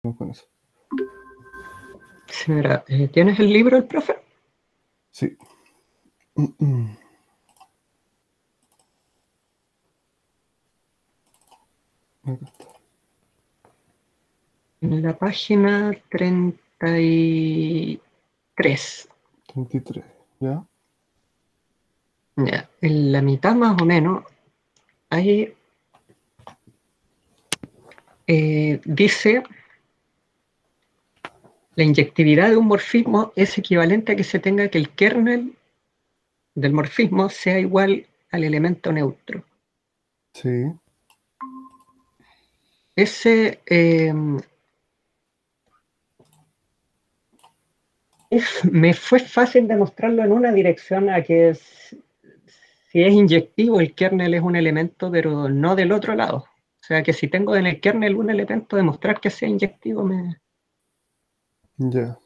Vamos con eso. Sí, mira, ¿tienes el libro, el profe? Sí. Acá está. En la página 33. 33, ¿ya? Ya, en la mitad más o menos, ahí dice, la inyectividad de un morfismo es equivalente a que se tenga que el kernel del morfismo sea igual al elemento neutro. Sí. Ese me fue fácil demostrarlo en una dirección a que si es inyectivo el kernel es un elemento, pero no del otro lado. O sea que si tengo en el kernel un elemento, demostrar que sea inyectivo Ya.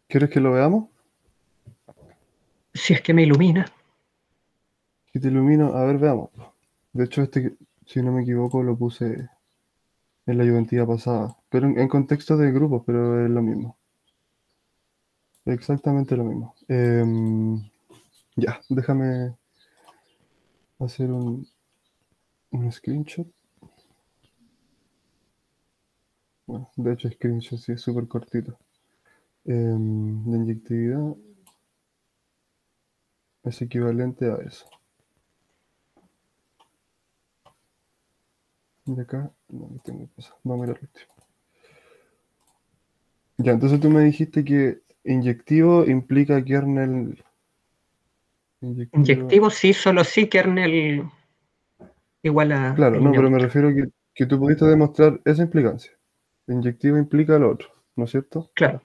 ¿Quieres que lo veamos? si es que me ilumina. Que te ilumino. A ver, veamos. De hecho, si no me equivoco, lo puse en la ayudantía pasada. Pero en contexto de grupos, pero es lo mismo. Exactamente lo mismo. Ya, déjame hacer un screenshot. Bueno, de hecho, screenshot sí es súper cortito. La inyectividad es equivalente a eso. Y acá, no tengo cosa. Vamos a mirar el último. Ya, entonces tú me dijiste que inyectivo implica kernel. Inyectivo. Inyectivo sí, solo sí, kernel igual a Claro, el no, pero me neutro. refiero a que tú pudiste demostrar esa implicancia. Inyectivo implica lo otro, ¿no es cierto? Claro,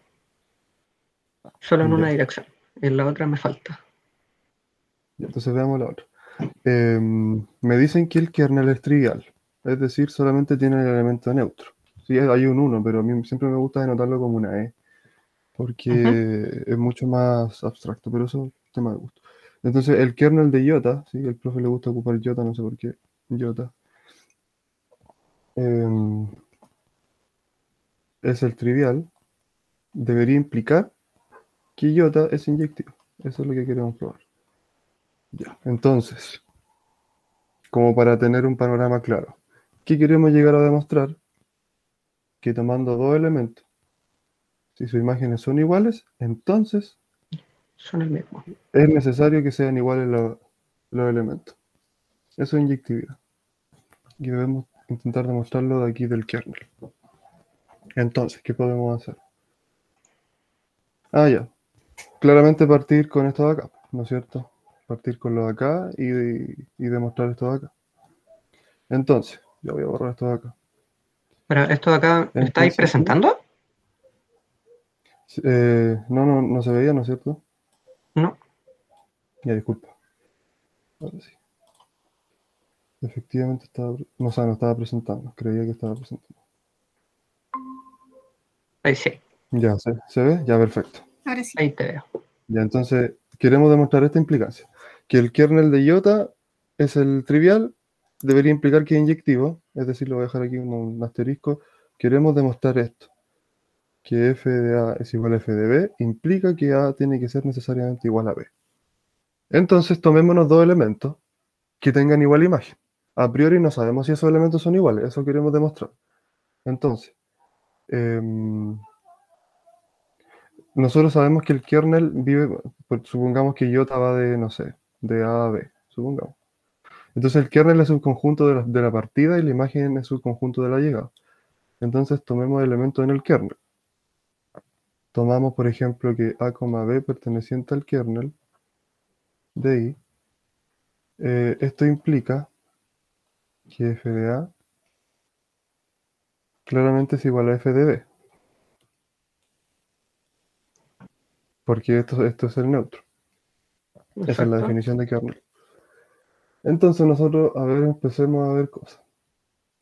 solo en una Ya, dirección. En la otra me falta. ya, entonces veamos la otra. Me dicen que el kernel es trivial, es decir, solamente tiene el elemento neutro. Sí, hay un 1, pero a mí siempre me gusta denotarlo como una E, Ujú. porque es mucho más abstracto, pero eso es tema de gusto. Entonces, el kernel de iota, ¿sí? El profe le gusta ocupar iota, no sé por qué, iota, em, es el trivial, debería implicar que iota es inyectivo. Eso es lo que queremos probar. Ya, entonces, como para tener un panorama claro, ¿qué queremos llegar a demostrar? Que tomando dos elementos, si sus imágenes son iguales, entonces Son el mismo. es necesario que sean iguales los elementos. Eso es inyectividad. Y debemos intentar demostrarlo de aquí del kernel. Entonces, ¿qué podemos hacer? Ah, ya. Claramente partir con esto de acá, ¿no es cierto? Partir con lo de acá y demostrar esto de acá. Entonces, yo voy a borrar esto de acá. Pero esto de acá, ¿estáis Entonces, sí. presentando? No se veía, ¿no es cierto? No. Ya, disculpa. Ahora sí. Efectivamente estaba, no, o sea, no estaba presentando. Creía que estaba presentando. Ahí sí, Ya, ¿se ve? Ya, perfecto. Ahora sí. ahí te veo. Ya, entonces, queremos demostrar esta implicancia. Que el kernel de iota es el trivial, debería implicar que es inyectivo, es decir, lo voy a dejar aquí como un asterisco. Queremos demostrar esto, que f de A es igual a f de B, implica que A tiene que ser necesariamente igual a B. Entonces, tomémonos dos elementos que tengan igual imagen. A priori no sabemos si esos elementos son iguales, eso queremos demostrar. Entonces, em, nosotros sabemos que el kernel vive, pues, supongamos que iota va de, no sé, de A a B, supongamos. Entonces el kernel es un conjunto de la partida y la imagen es un conjunto de la llegada. Entonces tomemos elementos en el kernel. Tomamos, por ejemplo, que A, B perteneciente al kernel de I. Esto implica que f de A claramente es igual a f de B, porque esto es el neutro. Esa es la Exacto. definición de kernel. Entonces nosotros, a ver, empecemos a ver cosas.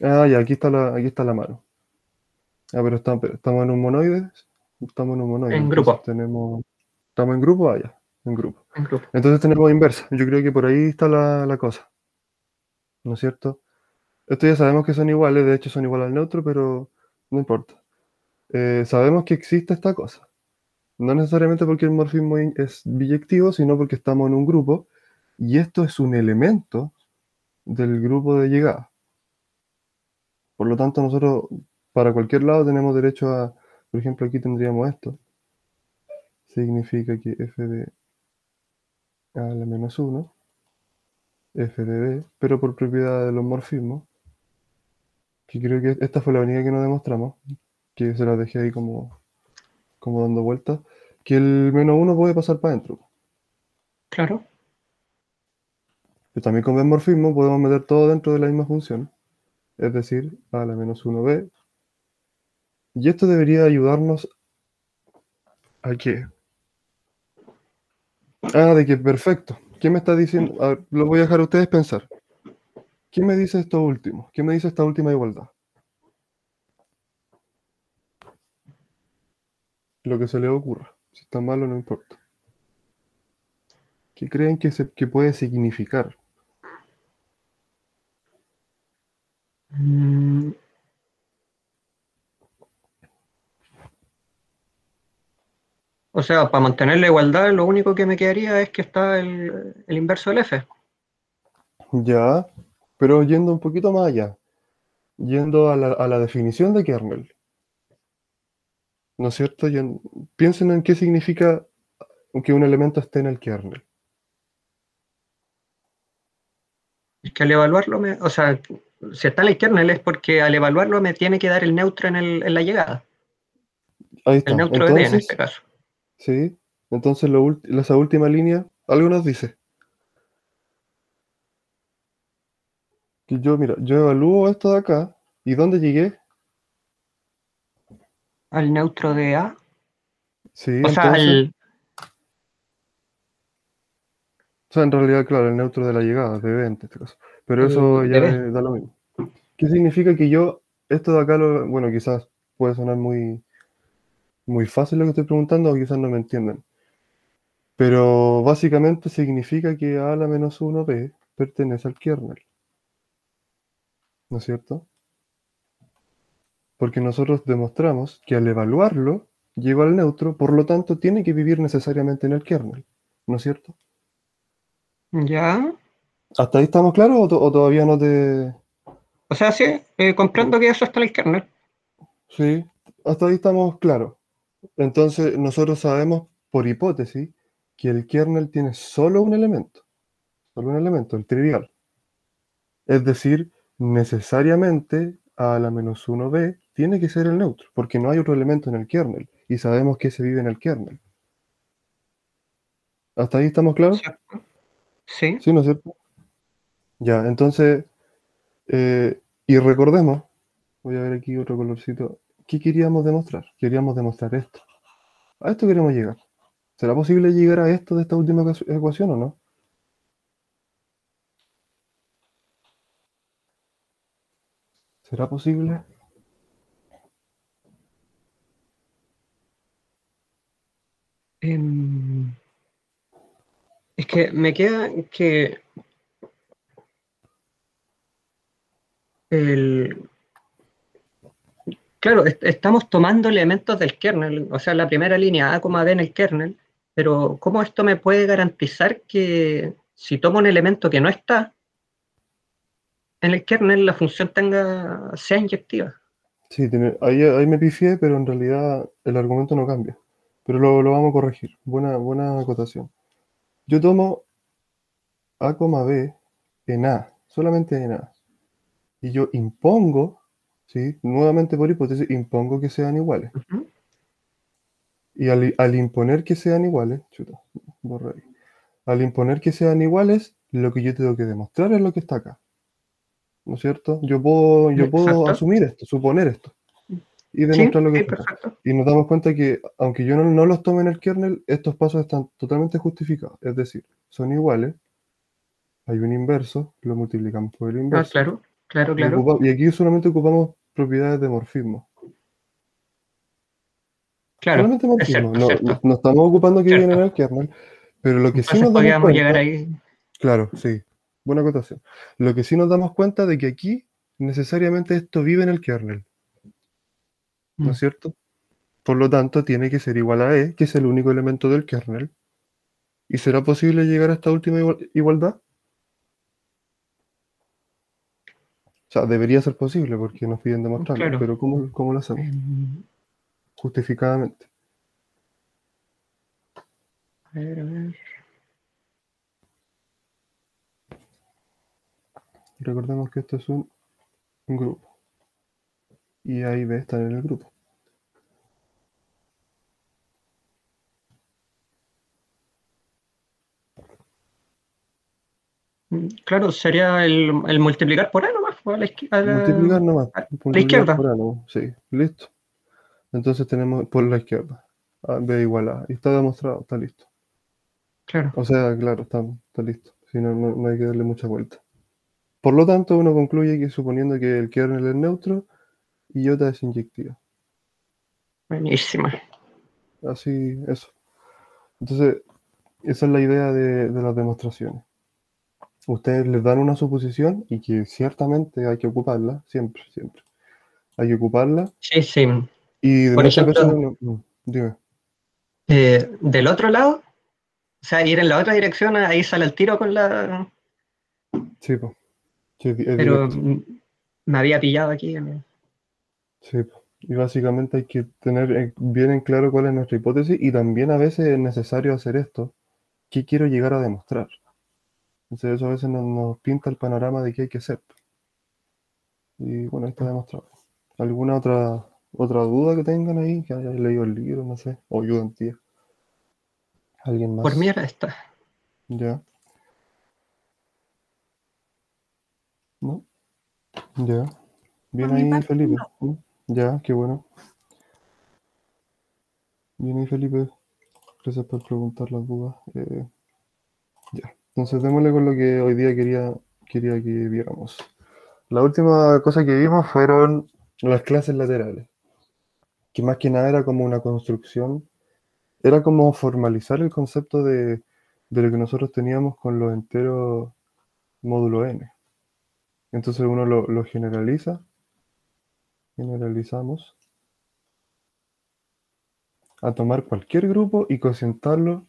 Ah, ya, aquí está la mano. Ah, pero estamos en un monoide. Estamos en un monoide, En entonces grupo. tenemos. ¿Estamos en grupo? Ah, ya, en grupo. En grupo. Entonces tenemos inversa. Yo creo que por ahí está la cosa, ¿no es cierto? Esto ya sabemos que son iguales, de hecho son iguales al neutro, pero no importa. sabemos que existe esta cosa. No necesariamente porque el morfismo es biyectivo, sino porque estamos en un grupo y esto es un elemento del grupo de llegada. Por lo tanto, nosotros para cualquier lado tenemos derecho a, por ejemplo, aquí tendríamos esto. Significa que f de a la menos 1, f de b, pero por propiedad de los morfismos, que creo que esta fue la única que no demostramos, que se la dejé ahí como dando vueltas, que el menos 1 puede pasar para adentro. Claro. Pero también con morfismo podemos meter todo dentro de la misma función, es decir, a la menos 1b. Y esto debería ayudarnos a qué. Ah, de que perfecto. ¿Qué me está diciendo? A ver, lo voy a dejar a ustedes pensar. ¿Qué me dice esto último? ¿Qué me dice esta última igualdad? Lo que se les ocurra. Si está malo, no importa. ¿Qué creen que puede significar? Mm, O sea, para mantener la igualdad, lo único que me quedaría es que está el inverso del f. Ya, pero yendo un poquito más allá, yendo a la definición de kernel, ¿no es cierto? Piensen en qué significa que un elemento esté en el kernel. Es que al evaluarlo, o sea, si está en el kernel es porque al evaluarlo me tiene que dar el neutro en la llegada. Ahí El está. neutro de B en este Entonces, caso. sí, entonces esa última línea, algo nos dice. Que yo, mira, yo evalúo esto de acá, ¿y dónde llegué? Al neutro de A. Sí, O sea, entonces, o sea, en realidad, claro, el neutro de la llegada, de B en este caso. Pero eso de ya B. da lo mismo. ¿Qué significa que yo, esto de acá, bueno, quizás puede sonar muy fácil lo que estoy preguntando, o quizás no me entienden. Pero básicamente significa que A a la menos 1B pertenece al kernel, ¿no es cierto? Porque nosotros demostramos que al evaluarlo, llegó al neutro, por lo tanto tiene que vivir necesariamente en el kernel, ¿no es cierto? Ya. ¿Hasta ahí estamos claros o todavía no te...? O sea, sí, comprendo que eso está en el kernel. Sí, hasta ahí estamos claros. Entonces nosotros sabemos por hipótesis que el kernel tiene solo un elemento, el trivial. Es decir, necesariamente a la menos 1b tiene que ser el neutro, porque no hay otro elemento en el kernel y sabemos que se vive en el kernel. ¿Hasta ahí estamos claros? ¿Cierto? Sí. Sí, ¿no es cierto? Ya, entonces, y recordemos, voy a ver aquí otro colorcito, ¿qué queríamos demostrar? Queríamos demostrar esto. A esto queremos llegar. ¿Será posible llegar a esto de esta última ecuación o no? ¿Será posible? Em, es que me queda que el, claro, estamos tomando elementos del kernel, o sea, la primera línea A, B en el kernel, pero ¿cómo esto me puede garantizar que si tomo un elemento que no está en el kernel, la función sea inyectiva? Sí, ahí me pifié, pero en realidad el argumento no cambia. Pero lo vamos a corregir. Buena acotación. Yo tomo A, B en A, solamente en A. Y yo impongo, ¿sí? Nuevamente por hipótesis, impongo que sean iguales. Ujú. Y al imponer que sean iguales, chuta, borra ahí. Al imponer que sean iguales, lo que yo tengo que demostrar es lo que está acá. ¿No es cierto? Yo puedo Exacto. asumir esto, suponer esto, y Sí, demostrar lo que sí, está acá. perfecto. Y nos damos cuenta que, aunque yo no los tome en el kernel, estos pasos están totalmente justificados. Es decir, son iguales, hay un inverso, lo multiplicamos por el Ah, inverso, claro, claro, y, claro. y aquí solamente ocupamos propiedades de morfismo. Claro, Solamente es morfismo. cierto, No, no, cierto, no estamos ocupando que viene en cierto. el kernel, pero lo que sí Entonces nos damos podríamos llegar cuenta, ahí. claro, sí, buena acotación. Lo que sí nos damos cuenta de que aquí necesariamente esto vive en el kernel, ¿no Mm. es cierto? Por lo tanto, tiene que ser igual a E, que es el único elemento del kernel. ¿Y será posible llegar a esta última igualdad? O sea, debería ser posible porque nos piden demostrarlo, Claro. pero ¿cómo lo hacemos? Em, Justificadamente. a ver. Recordemos que esto es un grupo. Y A y B están en el grupo. Claro, sería el multiplicar por A nomás, pues, Multiplicar nomás. a la Multiplicar izquierda. por A, ¿no? Sí, listo. Entonces tenemos por la izquierda. A, B igual a. Y está demostrado, está listo. Claro. O sea, claro, está listo. Si no, no hay que darle mucha vuelta. Por lo tanto, uno concluye que suponiendo que el kernel es neutro, iota es inyectiva. Buenísima. Así, eso. Entonces, esa es la idea de las demostraciones. Ustedes les dan una suposición y que ciertamente hay que ocuparla, siempre, siempre. Hay que ocuparla Sí, sí. y de Por muchas veces ejemplo, dime, del otro lado, o sea, ir en la otra dirección, ahí sale el tiro con la... sí, po, sí, es Pero directo, me había pillado aquí. sí, po. Y básicamente hay que tener bien en claro cuál es nuestra hipótesis y también a veces es necesario hacer esto. ¿Qué quiero llegar a demostrar? Entonces eso a veces nos pinta el panorama de qué hay que hacer. Y bueno, ahí está demostrado. ¿Alguna otra duda que tengan ahí? Que hayan leído el libro, no sé. O ayudantía. ¿Alguien Por mí más? era esta. Ya, ¿no? Ya. Por Bien mi ahí, parte, Felipe. no. Ya, qué bueno. Bien ahí, Felipe. Gracias por preguntar las dudas. Ya. Entonces démosle con lo que hoy día quería que viéramos. La última cosa que vimos fueron las clases laterales, que más que nada era como una construcción, era como formalizar el concepto de lo que nosotros teníamos con los enteros módulo n. Entonces uno lo generalizamos a tomar cualquier grupo y cocientarlo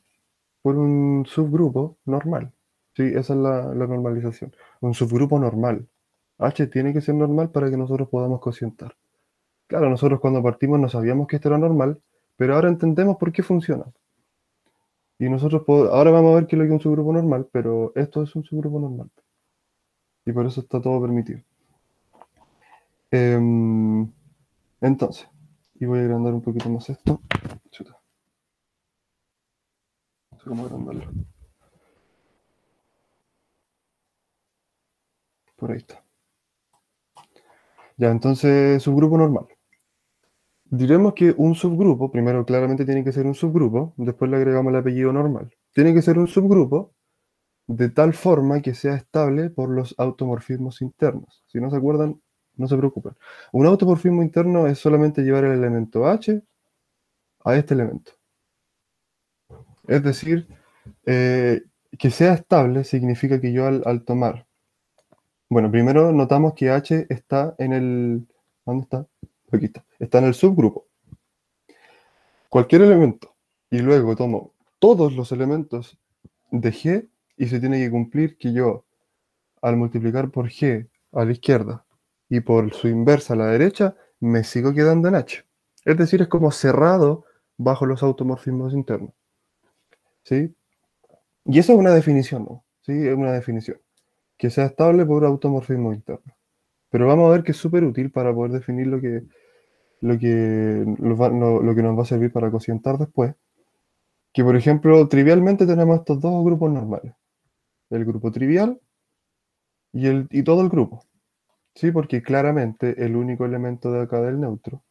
por un subgrupo normal. Sí, esa es la normalización. Un subgrupo normal. H tiene que ser normal para que nosotros podamos cocientar. Claro, nosotros cuando partimos no sabíamos que esto era normal, pero ahora entendemos por qué funciona. Y nosotros ahora vamos a ver qué es lo que es un subgrupo normal, pero esto es un subgrupo normal. Y por eso está todo permitido. Em, entonces, y voy a agrandar un poquito más esto. Chuta, no sé cómo agrandarlo. Por ahí está. Ya, entonces, subgrupo normal. Diremos que un subgrupo, primero claramente tiene que ser un subgrupo, después le agregamos el apellido normal. Tiene que ser un subgrupo de tal forma que sea estable por los automorfismos internos. Si no se acuerdan, no se preocupen. Un automorfismo interno es solamente llevar el elemento H a este elemento. Es decir, eh, que sea estable significa que yo al tomar... Bueno, primero notamos que H está en el... ¿Dónde está? Aquí está. Está en el subgrupo. Cualquier elemento. Y luego tomo todos los elementos de G y se tiene que cumplir que yo, al multiplicar por G a la izquierda y por su inversa a la derecha, me sigo quedando en H. Es decir, es como cerrado bajo los automorfismos internos. ¿Sí? Y eso es una definición, ¿no? Sí, es una definición. Que sea estable por automorfismo interno. Pero vamos a ver que es súper útil para poder definir lo que nos va a servir para cocientar después. Que por ejemplo, trivialmente tenemos estos dos grupos normales. El grupo trivial y todo el grupo. ¿Sí? Porque claramente el único elemento de acá del neutro,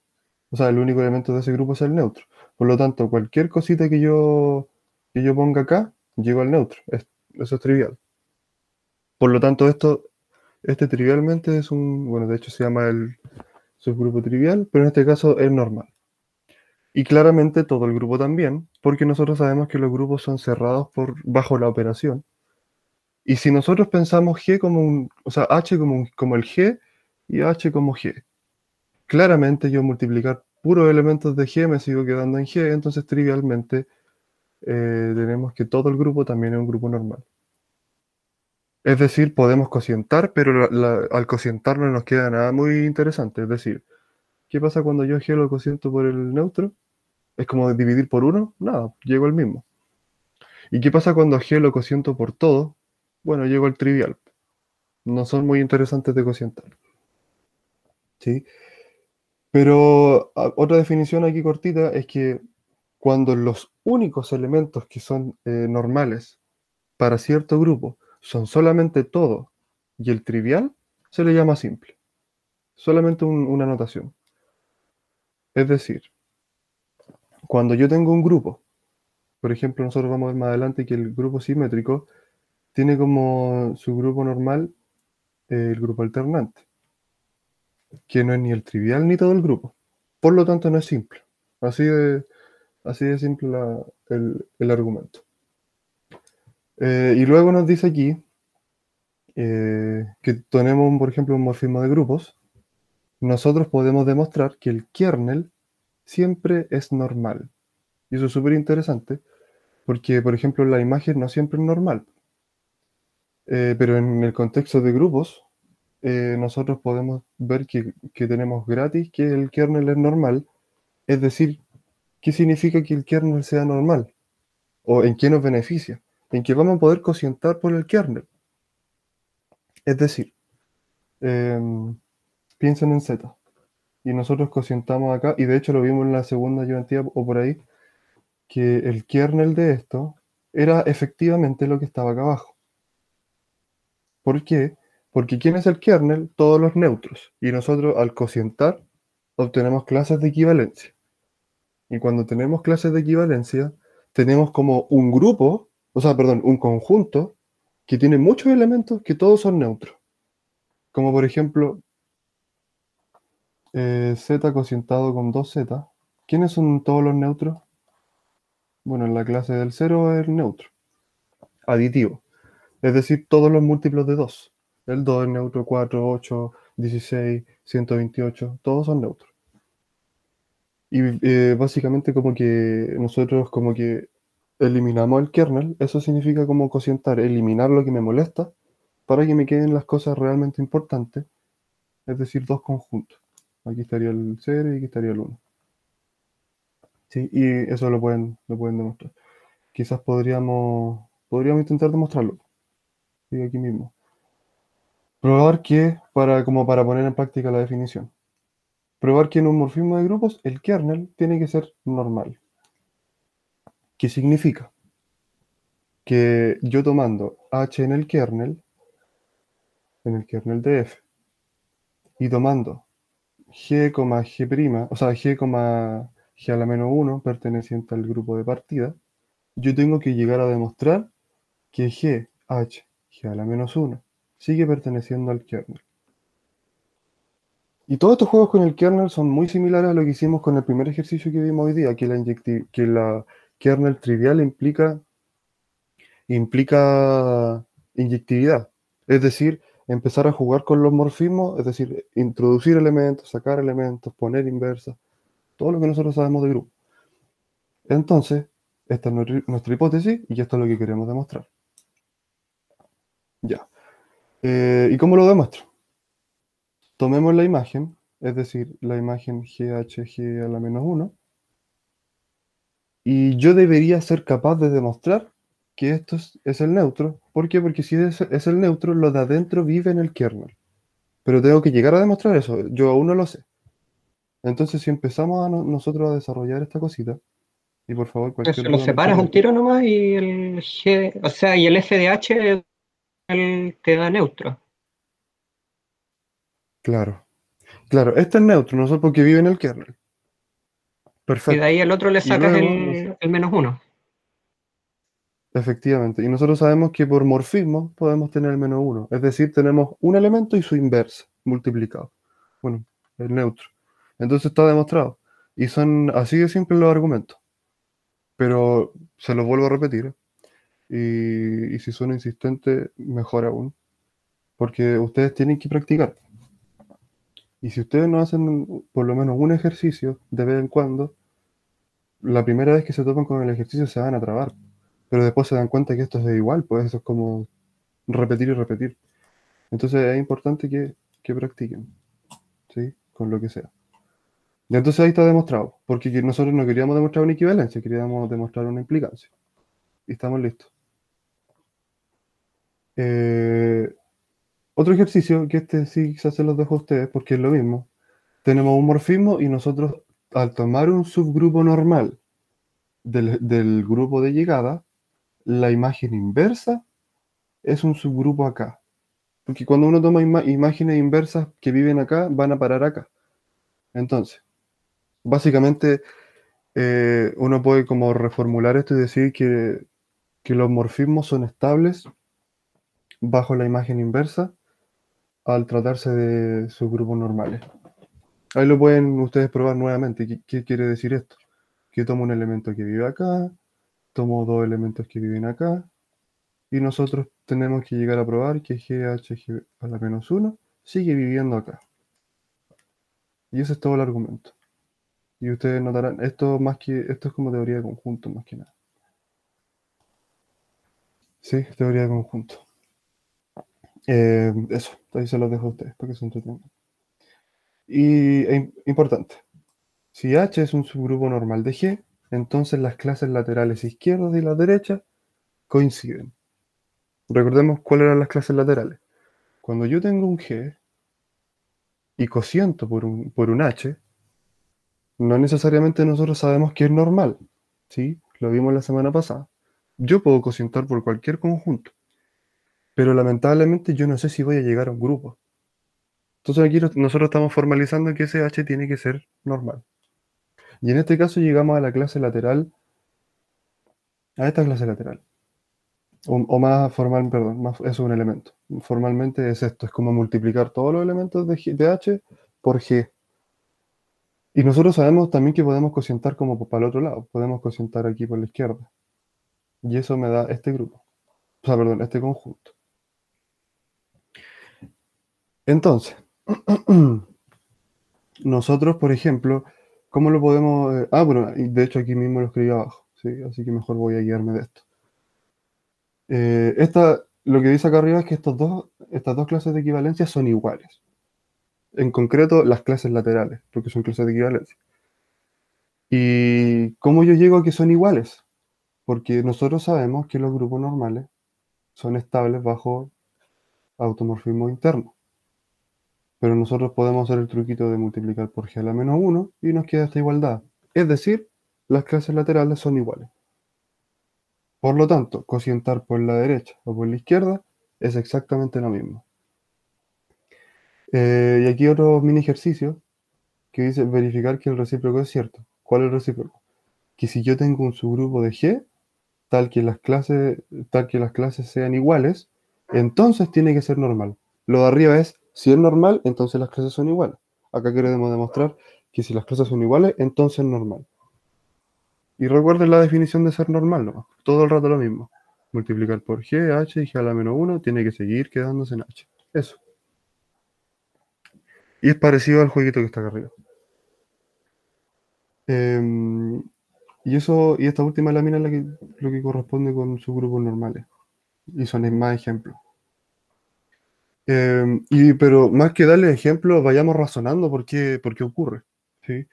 o sea, el único elemento de ese grupo es el neutro. Por lo tanto, cualquier cosita que yo ponga acá, llego al neutro. Eso es trivial. Por lo tanto, este trivialmente es bueno, de hecho se llama el subgrupo trivial, pero en este caso es normal. Y claramente todo el grupo también, porque nosotros sabemos que los grupos son cerrados bajo la operación. Y si nosotros pensamos G o sea, H como el G y H como G, claramente yo multiplicar puros elementos de G, me sigo quedando en G, entonces trivialmente tenemos que todo el grupo también es un grupo normal. Es decir, podemos cocientar, pero al cocientar no nos queda nada muy interesante. Es decir, ¿qué pasa cuando yo G lo cociento por el neutro? Es como dividir por uno, nada, llego al mismo. ¿Y qué pasa cuando G lo cociento por todo? Bueno, llego al trivial. No son muy interesantes de cocientar. ¿Sí? Pero otra definición aquí cortita es que cuando los únicos elementos que son normales para cierto grupo son solamente todo y el trivial, se le llama simple. Solamente una notación. Es decir, cuando yo tengo un grupo, por ejemplo, nosotros vamos a ver más adelante que el grupo simétrico tiene como su grupo normal el grupo alternante, que no es ni el trivial ni todo el grupo. Por lo tanto, no es simple. Así de, así de simple el argumento. Y luego nos dice aquí que tenemos, por ejemplo, un morfismo de grupos. Nosotros podemos demostrar que el kernel siempre es normal. Y eso es súper interesante, porque, por ejemplo, la imagen no siempre es normal. Pero en el contexto de grupos, nosotros podemos ver que tenemos gratis que el kernel es normal. Es decir, ¿qué significa que el kernel sea normal? ¿O en qué nos beneficia? En que vamos a poder cocientar por el kernel. Es decir, em, piensen en Z. Y nosotros cocientamos acá, y de hecho lo vimos en la segunda ayudantía o por ahí, que el kernel de esto era efectivamente lo que estaba acá abajo. ¿Por qué? Porque ¿quién es el kernel? Todos los neutros. Y nosotros al cocientar obtenemos clases de equivalencia. Y cuando tenemos clases de equivalencia, tenemos como un grupo, o sea, perdón, un conjunto que tiene muchos elementos que todos son neutros. Como por ejemplo, Z cocientado con 2Z. ¿Quiénes son todos los neutros? Bueno, en la clase del cero es el neutro, aditivo. Es decir, todos los múltiplos de 2. El 2 es neutro, 4, 8, 16, 128, todos son neutros. Y básicamente como que nosotros como que eliminamos el kernel, eso significa como cocientar, eliminar lo que me molesta para que me queden las cosas realmente importantes, es decir, dos conjuntos. Aquí estaría el 0 y aquí estaría el 1. Sí, y eso lo pueden demostrar. Quizás podríamos intentar demostrarlo. Sí, aquí mismo. Probar que, como para poner en práctica la definición, probar que en un morfismo de grupos el kernel tiene que ser normal. ¿Qué significa? Que yo tomando h en el kernel de f, y tomando g, g', o sea, g a la menos 1 perteneciente al grupo de partida, yo tengo que llegar a demostrar que g a la menos 1 sigue perteneciendo al kernel. Y todos estos juegos con el kernel son muy similares a lo que hicimos con el primer ejercicio que vimos hoy día, que la kernel trivial implica inyectividad. Es decir, empezar a jugar con los morfismos, es decir, introducir elementos, sacar elementos, poner inversas, todo lo que nosotros sabemos de grupo. Entonces, esta es nuestra hipótesis y esto es lo que queremos demostrar. Ya. ¿Y cómo lo demuestro? Tomemos la imagen, es decir, la imagen GHG a la menos 1, y yo debería ser capaz de demostrar que esto es el neutro. ¿Por qué? Porque si es el neutro, lo de adentro vive en el kernel. Pero tengo que llegar a demostrar eso, yo aún no lo sé. Entonces, si empezamos nosotros a desarrollar esta cosita, y por favor, cualquier Eso lo duda me separas un comenta. tiro nomás y el G, o sea, y el FDH es el que da neutro. Claro, claro, este es neutro, no solo porque vive en el kernel. Y de Perfecto. ahí al otro le Y sacas luego, el menos uno. efectivamente, y nosotros sabemos que por morfismo podemos tener el menos uno. Es decir, tenemos un elemento y su inversa multiplicado. Bueno, el neutro. Entonces está demostrado. Y son así de simples los argumentos. Pero se los vuelvo a repetir. Y si son insistentes, mejor aún. Porque ustedes tienen que practicar. Y si ustedes no hacen por lo menos un ejercicio de vez en cuando, la primera vez que se topan con el ejercicio se van a trabar, pero después se dan cuenta que esto es igual, pues eso es como repetir y repetir. Entonces es importante que practiquen, ¿sí? Con lo que sea. Y entonces ahí está demostrado, porque nosotros no queríamos demostrar una equivalencia, queríamos demostrar una implicancia. Y estamos listos. Eh, Otro ejercicio, que este sí quizás se los dejo a ustedes, porque es lo mismo. Tenemos un morfismo y nosotros, al tomar un subgrupo normal del grupo de llegada, la imagen inversa es un subgrupo acá. Porque cuando uno toma imágenes inversas que viven acá, van a parar acá. Entonces, básicamente, uno puede como reformular esto y decir que los morfismos son estables bajo la imagen inversa al tratarse de subgrupos normales. Ahí lo pueden ustedes probar nuevamente. ¿Qué quiere decir esto? Que tomo un elemento que vive acá, tomo dos elementos que viven acá, y nosotros tenemos que llegar a probar que GH a la menos uno sigue viviendo acá. Y ese es todo el argumento. Y ustedes notarán, esto es como teoría de conjunto más que nada. Sí, teoría de conjunto. Eso, ahí se los dejo a ustedes para que se entretengan. Y importante, si H es un subgrupo normal de G, entonces las clases laterales izquierdas y la derecha coinciden. Recordemos cuáles eran las clases laterales. Cuando yo tengo un G y cociento por un H, no necesariamente nosotros sabemos que es normal. ¿Sí? Lo vimos la semana pasada. Yo puedo cocientar por cualquier conjunto, pero lamentablemente yo no sé si voy a llegar a un grupo. Entonces aquí nosotros estamos formalizando que ese H tiene que ser normal. Y en este caso llegamos a la clase lateral, a esta clase lateral. O más formal, perdón, eso es un elemento. Formalmente es esto, es como multiplicar todos los elementos de H por G. Y nosotros sabemos también que podemos cocientar como para el otro lado, podemos cocientar aquí por la izquierda. Y eso me da este grupo, o sea, perdón, este conjunto. Entonces, nosotros, por ejemplo, ¿cómo lo podemos...? Bueno, y de hecho aquí mismo lo escribí abajo, ¿sí? Así que mejor voy a guiarme de esto. Lo que dice acá arriba es que estas dos clases de equivalencia son iguales. En concreto, las clases laterales, porque son clases de equivalencia. ¿Y cómo yo llego a que son iguales? Porque nosotros sabemos que los grupos normales son estables bajo automorfismo interno. Pero nosotros podemos hacer el truquito de multiplicar por g a la menos uno y nos queda esta igualdad. Es decir, las clases laterales son iguales. Por lo tanto, cocientar por la derecha o por la izquierda es exactamente lo mismo. Y aquí otro mini ejercicio que dice verificar que el recíproco es cierto. ¿Cuál es el recíproco? Que si yo tengo un subgrupo de G, tal que tal que las clases sean iguales, entonces tiene que ser normal. Lo de arriba es, si es normal, entonces las clases son iguales. Acá queremos demostrar que si las clases son iguales, entonces es normal. Y recuerden la definición de ser normal, ¿no? Todo el rato lo mismo. Multiplicar por g, h y g a la menos 1 tiene que seguir quedándose en h. Eso. Y es parecido al jueguito que está acá arriba. Em, y esta última lámina es lo que corresponde con subgrupos normales. Y son más ejemplos. Pero más que darle ejemplos, vayamos razonando por qué ocurre. ¿Sí?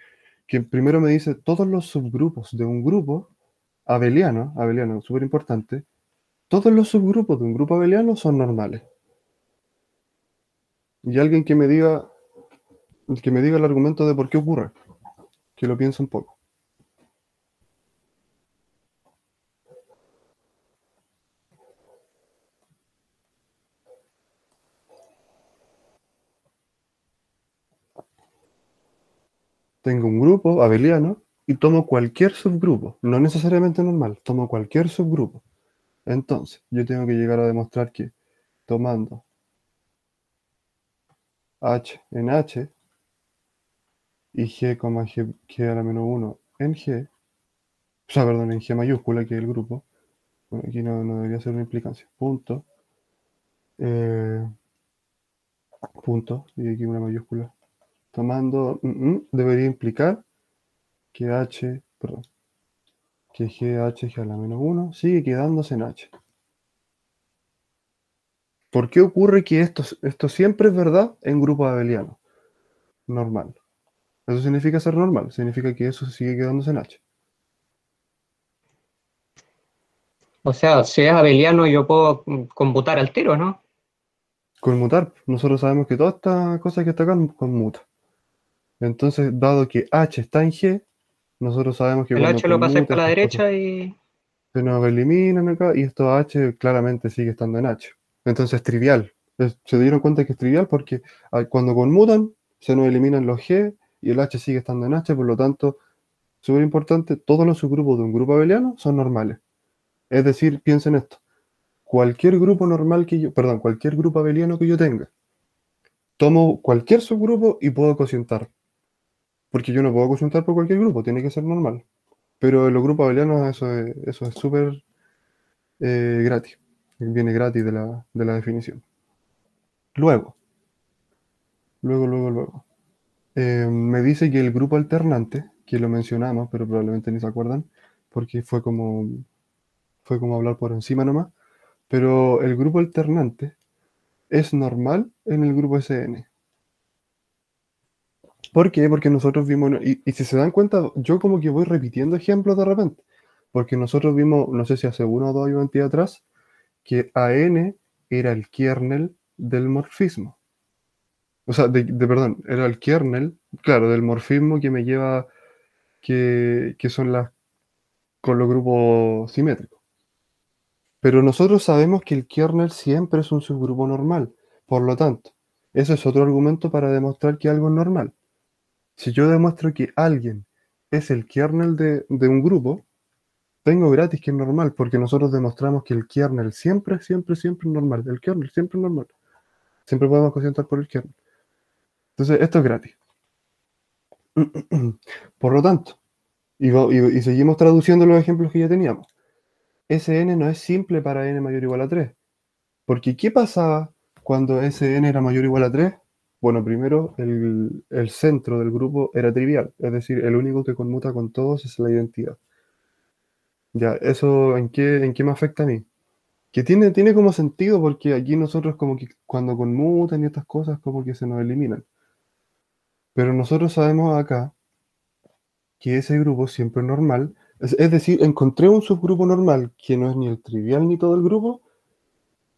Que primero me dice todos los subgrupos de un grupo abeliano, súper importante, todos los subgrupos de un grupo abeliano son normales. Y alguien que me diga el argumento de por qué ocurre, que lo piense un poco. Tengo un grupo abeliano y tomo cualquier subgrupo, no necesariamente normal, tomo cualquier subgrupo. Entonces, yo tengo que llegar a demostrar que tomando h en h y g a la menos uno en g, o sea, perdón, en g mayúscula, que es el grupo, bueno, aquí no debería ser una implicancia, eh, punto, y aquí una mayúscula, tomando, debería implicar que H, perdón, que G a la menos 1 sigue quedándose en H. ¿Por qué ocurre que esto siempre es verdad en grupos abelianos? Normal. Eso significa ser normal, significa que eso sigue quedándose en H. O sea, si es abeliano, yo puedo conmutar al tiro, ¿no? Conmutar, nosotros sabemos que toda esta cosa que está acá conmuta. Entonces, dado que H está en G, nosotros sabemos que El cuando H lo pasé conmuta para la estas cosas derecha y se nos eliminan acá y esto H claramente sigue estando en H. Entonces es trivial. Se dieron cuenta que es trivial porque cuando conmutan se nos eliminan los G y el H sigue estando en H, por lo tanto, súper importante, todos los subgrupos de un grupo abeliano son normales. Es decir, piensen esto, cualquier grupo normal que yo, perdón, cualquier grupo abeliano que yo tenga, tomo cualquier subgrupo y puedo cocientar, porque yo no puedo cocientar por cualquier grupo, tiene que ser normal. Pero en los grupos abelianos eso es súper gratis. Viene gratis de la definición. Luego, luego. Me dice que el grupo alternante, que lo mencionamos, pero probablemente ni se acuerdan, porque fue como hablar por encima nomás, pero el grupo alternante es normal en el grupo SN. ¿Por qué? Porque nosotros vimos, y si se dan cuenta, yo como que voy repitiendo ejemplos de repente, porque nosotros vimos, no sé si hace uno o dos años atrás, que AN era el kernel del morfismo. O sea, perdón, era el kernel, claro, del morfismo que me lleva, que son las con los grupos simétricos. Pero nosotros sabemos que el kernel siempre es un subgrupo normal. Por lo tanto, eso es otro argumento para demostrar que algo es normal. Si yo demuestro que alguien es el kernel de un grupo, tengo gratis que es normal, porque nosotros demostramos que el kernel siempre es normal. El kernel siempre es normal. Siempre podemos cocientar por el kernel. Entonces, esto es gratis. Por lo tanto, y seguimos traduciendo los ejemplos que ya teníamos. Sn no es simple para n mayor o igual a 3. Porque ¿qué pasaba cuando Sn era mayor o igual a 3? Bueno, primero el centro del grupo era trivial, es decir, el único que conmuta con todos es la identidad. Ya, ¿eso en qué me afecta a mí? Que tiene como sentido porque aquí nosotros como que cuando conmutan y estas cosas como que se nos eliminan. Pero nosotros sabemos acá que ese grupo siempre es normal. Es decir, encontré un subgrupo normal que no es ni el trivial ni todo el grupo,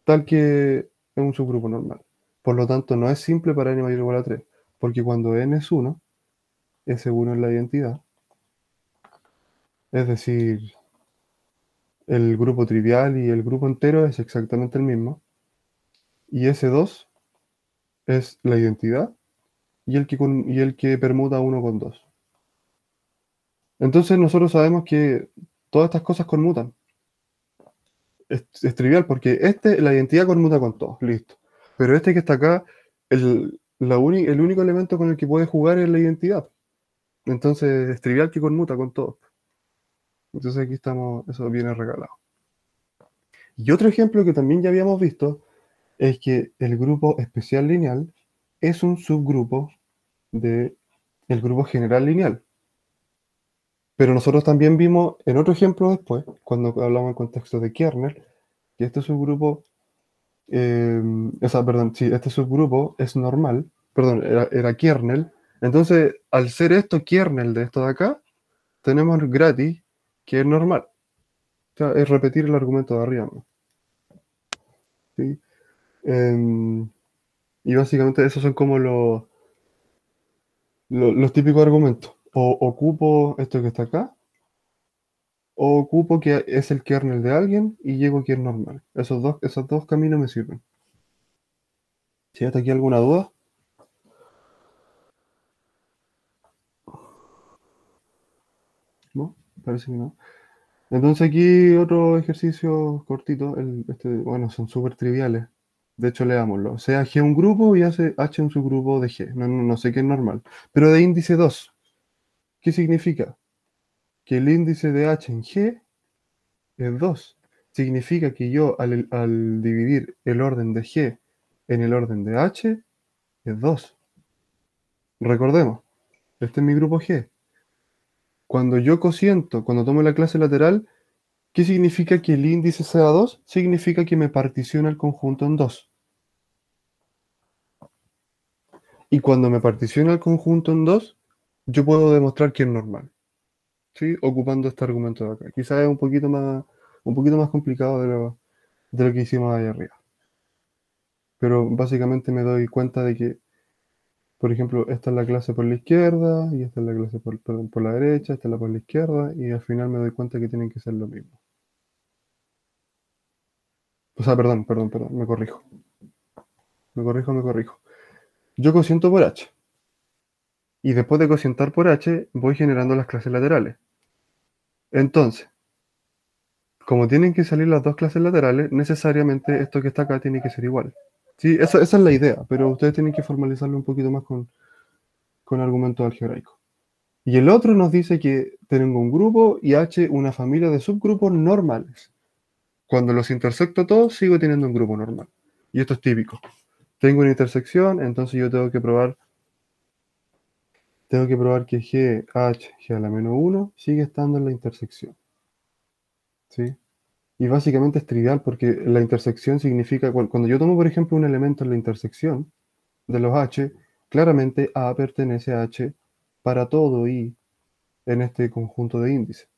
tal que es un subgrupo normal. Por lo tanto, no es simple para n mayor o igual a 3, porque cuando n es 1, ese 1 es la identidad, es decir, el grupo trivial y el grupo entero es exactamente el mismo, y ese 2 es la identidad y el que permuta 1 con 2. Entonces nosotros sabemos que todas estas cosas conmutan. Es trivial porque la identidad conmuta con todos, listo. Pero este que está acá, el único elemento con el que puede jugar es la identidad. Entonces es trivial que conmuta con todo. Entonces aquí estamos, eso viene regalado. Y otro ejemplo que también ya habíamos visto es que el grupo especial lineal es un subgrupo del grupo general lineal. Pero nosotros también vimos en otro ejemplo después, cuando hablamos en contexto de kernel, que este subgrupo, perdón, sí, este subgrupo es normal, perdón, era kernel. Entonces, al ser esto kernel de esto de acá, tenemos gratis que es normal. O sea, es repetir el argumento de arriba, ¿no? ¿Sí? Em, y básicamente esos son como los típicos argumentos. O ocupo esto que está acá, o ocupo que es el kernel de alguien y llego aquí es normal. Esos dos caminos me sirven. ¿Si hasta aquí alguna duda? ¿No? Parece que no. Entonces aquí otro ejercicio cortito. Bueno, son súper triviales. De hecho, leámoslo. Sea G un grupo y hace H un subgrupo de G. No sé qué es normal. Pero de índice 2. ¿Qué significa? Que el índice de H en G es 2. Significa que yo al dividir el orden de G en el orden de H es 2. Recordemos, este es mi grupo G. Cuando yo cociento, cuando tomo la clase lateral, ¿qué significa que el índice sea 2? Significa que me particiona el conjunto en 2. Y cuando me particiona el conjunto en 2, yo puedo demostrar que es normal, ¿sí? Ocupando este argumento de acá. Quizás es un poquito más complicado de lo que hicimos ahí arriba. Pero básicamente me doy cuenta de que, por ejemplo, esta es la clase por la izquierda, y esta es la clase perdón, por la derecha, esta es la por la izquierda, y al final me doy cuenta que tienen que ser lo mismo. O sea, perdón, me corrijo. Me corrijo. Yo cociento por H. Y después de cocientar por H, voy generando las clases laterales. Entonces, como tienen que salir las dos clases laterales, necesariamente esto que está acá tiene que ser igual. Sí, esa es la idea, pero ustedes tienen que formalizarlo un poquito más con argumentos algebraicos. Y el otro nos dice que tengo un grupo y H una familia de subgrupos normales. Cuando los intersecto todos, sigo teniendo un grupo normal. Y esto es típico. Tengo una intersección, entonces yo tengo que probar que G a la menos 1 sigue estando en la intersección. ¿Sí? Y básicamente es trivial porque la intersección significa, cuando yo tomo, por ejemplo, un elemento en la intersección de los H, claramente A pertenece a H para todo I en este conjunto de índices.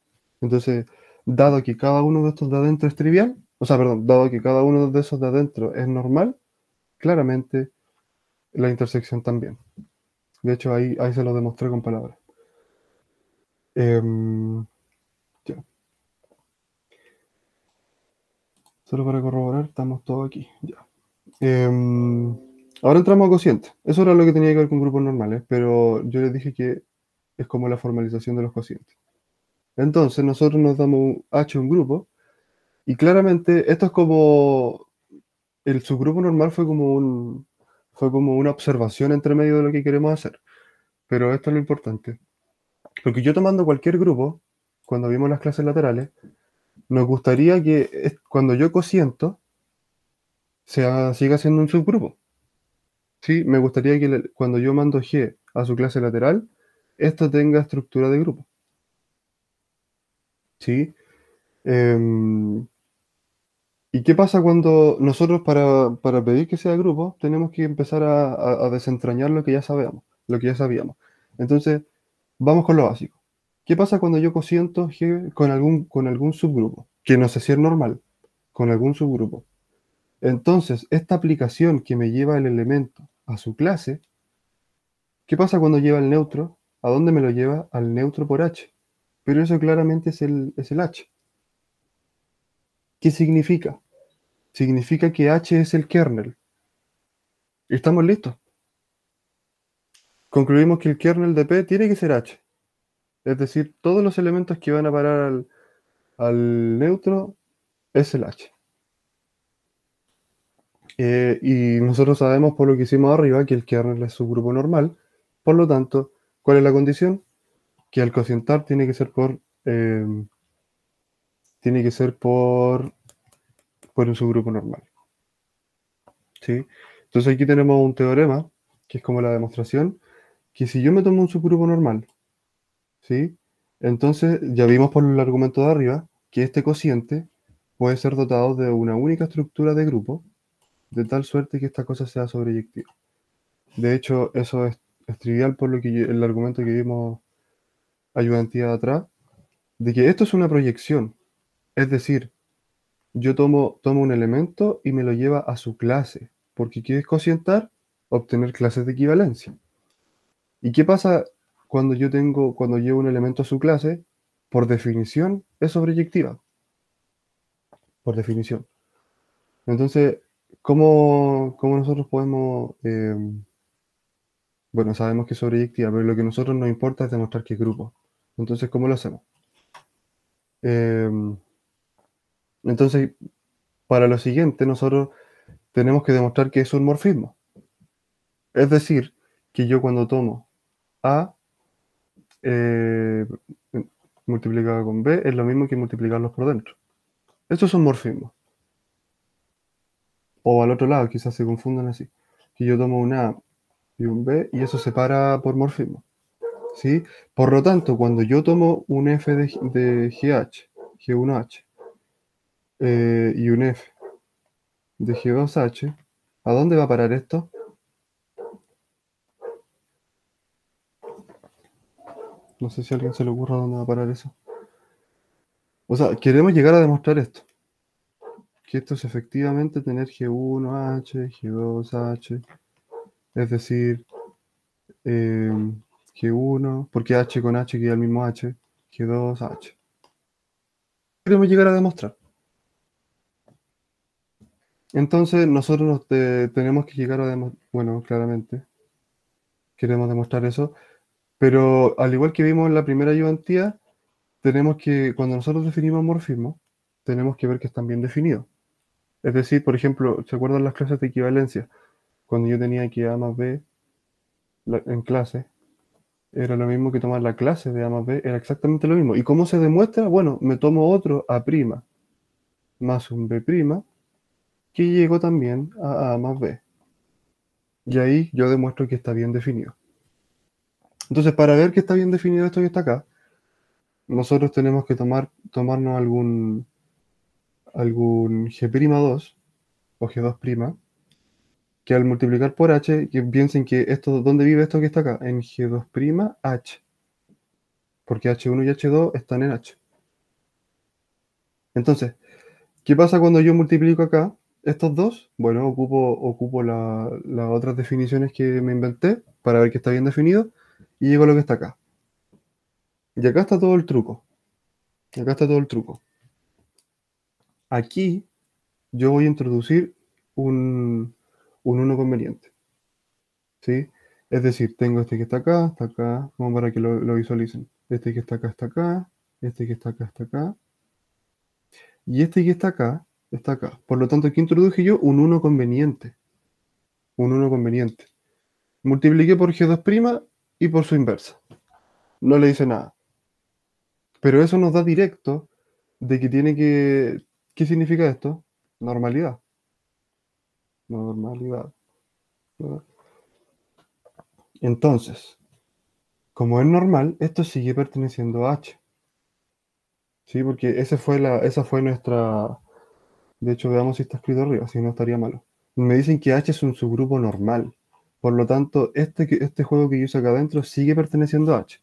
Entonces, dado que cada uno de estos de adentro es trivial, o sea, perdón, dado que cada uno de esos de adentro es normal, claramente la intersección también. De hecho, ahí se lo demostré con palabras. Em, ya. Solo para corroborar, estamos todos aquí. Ya. Em, Ahora entramos a cocientes. Eso era lo que tenía que ver con grupos normales, pero yo les dije que es como la formalización de los cocientes. Entonces, nosotros nos damos un H un grupo, y claramente esto es como el subgrupo normal fue como una observación entre medio de lo que queremos hacer. Pero esto es lo importante. Porque yo tomando cualquier grupo, cuando vimos las clases laterales, nos gustaría que cuando yo cociento, siga siendo un subgrupo. ¿Sí? Me gustaría que cuando yo mando G a su clase lateral, esto tenga estructura de grupo. ¿Sí? Em, ¿Y qué pasa cuando nosotros para pedir que sea grupo tenemos que empezar a desentrañar lo que ya sabemos, lo que ya sabíamos? Entonces, vamos con lo básico. ¿Qué pasa cuando yo cociento G con algún subgrupo? Que no sé si es normal, con algún subgrupo. Entonces, esta aplicación que me lleva el elemento a su clase, ¿qué pasa cuando lleva el neutro? ¿A dónde me lo lleva? Al neutro por H. Pero eso claramente es el H. ¿Qué significa? Significa que H es el kernel. ¿Estamos listos? Concluimos que el kernel de P tiene que ser H. Es decir, todos los elementos que van a parar al neutro es el H. Y nosotros sabemos por lo que hicimos arriba que el kernel es su grupo normal. Por lo tanto, ¿cuál es la condición? Que al cocientar eh, tiene que ser por un subgrupo normal. ¿Sí? Entonces aquí tenemos un teorema, que es como la demostración, que si yo me tomo un subgrupo normal, ¿sí? Entonces ya vimos por el argumento de arriba que este cociente puede ser dotado de una única estructura de grupo, de tal suerte que esta cosa sea sobreyectiva. De hecho, eso es trivial por lo que el argumento que vimos ayudantía de atrás, de que esto es una proyección. Es decir, yo tomo un elemento y me lo lleva a su clase, porque ¿qué es cocientar? Obtener clases de equivalencia. ¿Y qué pasa cuando llevo un elemento a su clase? Por definición, es sobreyectiva, por definición. Entonces, ¿cómo nosotros podemos, bueno, sabemos que es sobreyectiva, pero lo que a nosotros nos importa es demostrar que es grupo. Entonces, ¿cómo lo hacemos? Eh, entonces, para lo siguiente, nosotros tenemos que demostrar que es un morfismo. Es decir, que yo cuando tomo A eh, multiplicado con B es lo mismo que multiplicarlos por dentro. Esto es un morfismo. O al otro lado, quizás se confundan así. Que yo tomo una A y un B, y eso se para por morfismo. ¿Sí? Por lo tanto, cuando yo tomo un F de GH, G1H, y un F de G2H, ¿a dónde va a parar esto? No sé si a alguien se le ocurra dónde va a parar eso. O sea, queremos llegar a demostrar esto. Que esto es efectivamente tener G1H, G2H, es decir, eh, G1, porque H con H queda el mismo H, G2H. Queremos llegar a demostrar. Entonces nosotros tenemos que llegar a demostrar, bueno, claramente, queremos demostrar eso, pero al igual que vimos en la primera ayudantía, tenemos que, cuando nosotros definimos morfismo, tenemos que ver que están bien definidos. Es decir, por ejemplo, ¿se acuerdan las clases de equivalencia? Cuando yo tenía que A más B en clase, era lo mismo que tomar la clase de A más B, era exactamente lo mismo. ¿Y cómo se demuestra? Bueno, me tomo otro A' más un B', que llegó también a más B. Y ahí yo demuestro que está bien definido. Entonces, para ver que está bien definido esto que está acá, nosotros tenemos que tomarnos algún G'2 o G2', que al multiplicar por H, que piensen que esto, ¿dónde vive esto que está acá? En G2' H, porque H1 y H2 están en H. Entonces, ¿qué pasa cuando yo multiplico acá estos dos? Bueno, ocupo las otras definiciones que me inventé para ver que está bien definido y llego a lo que está acá. Y acá está todo el truco. Acá está todo el truco. Aquí yo voy a introducir un 1 conveniente. ¿Sí? Es decir, tengo este que está acá, como para que lo visualicen. Este que está acá, este que está acá, y este que está acá. Por lo tanto, aquí introduje yo un 1 conveniente. Un 1 conveniente. Multipliqué por G2' y por su inversa. No le hice nada. Pero eso nos da directo de que tiene que... ¿Qué significa esto? Normalidad. Normalidad. ¿Verdad? Entonces, como es normal, esto sigue perteneciendo a H. ¿Sí? Porque esa fue nuestra... De hecho, veamos si está escrito arriba, si no estaría malo. Me dicen que H es un subgrupo normal. Por lo tanto, este juego que yo hice acá adentro sigue perteneciendo a H.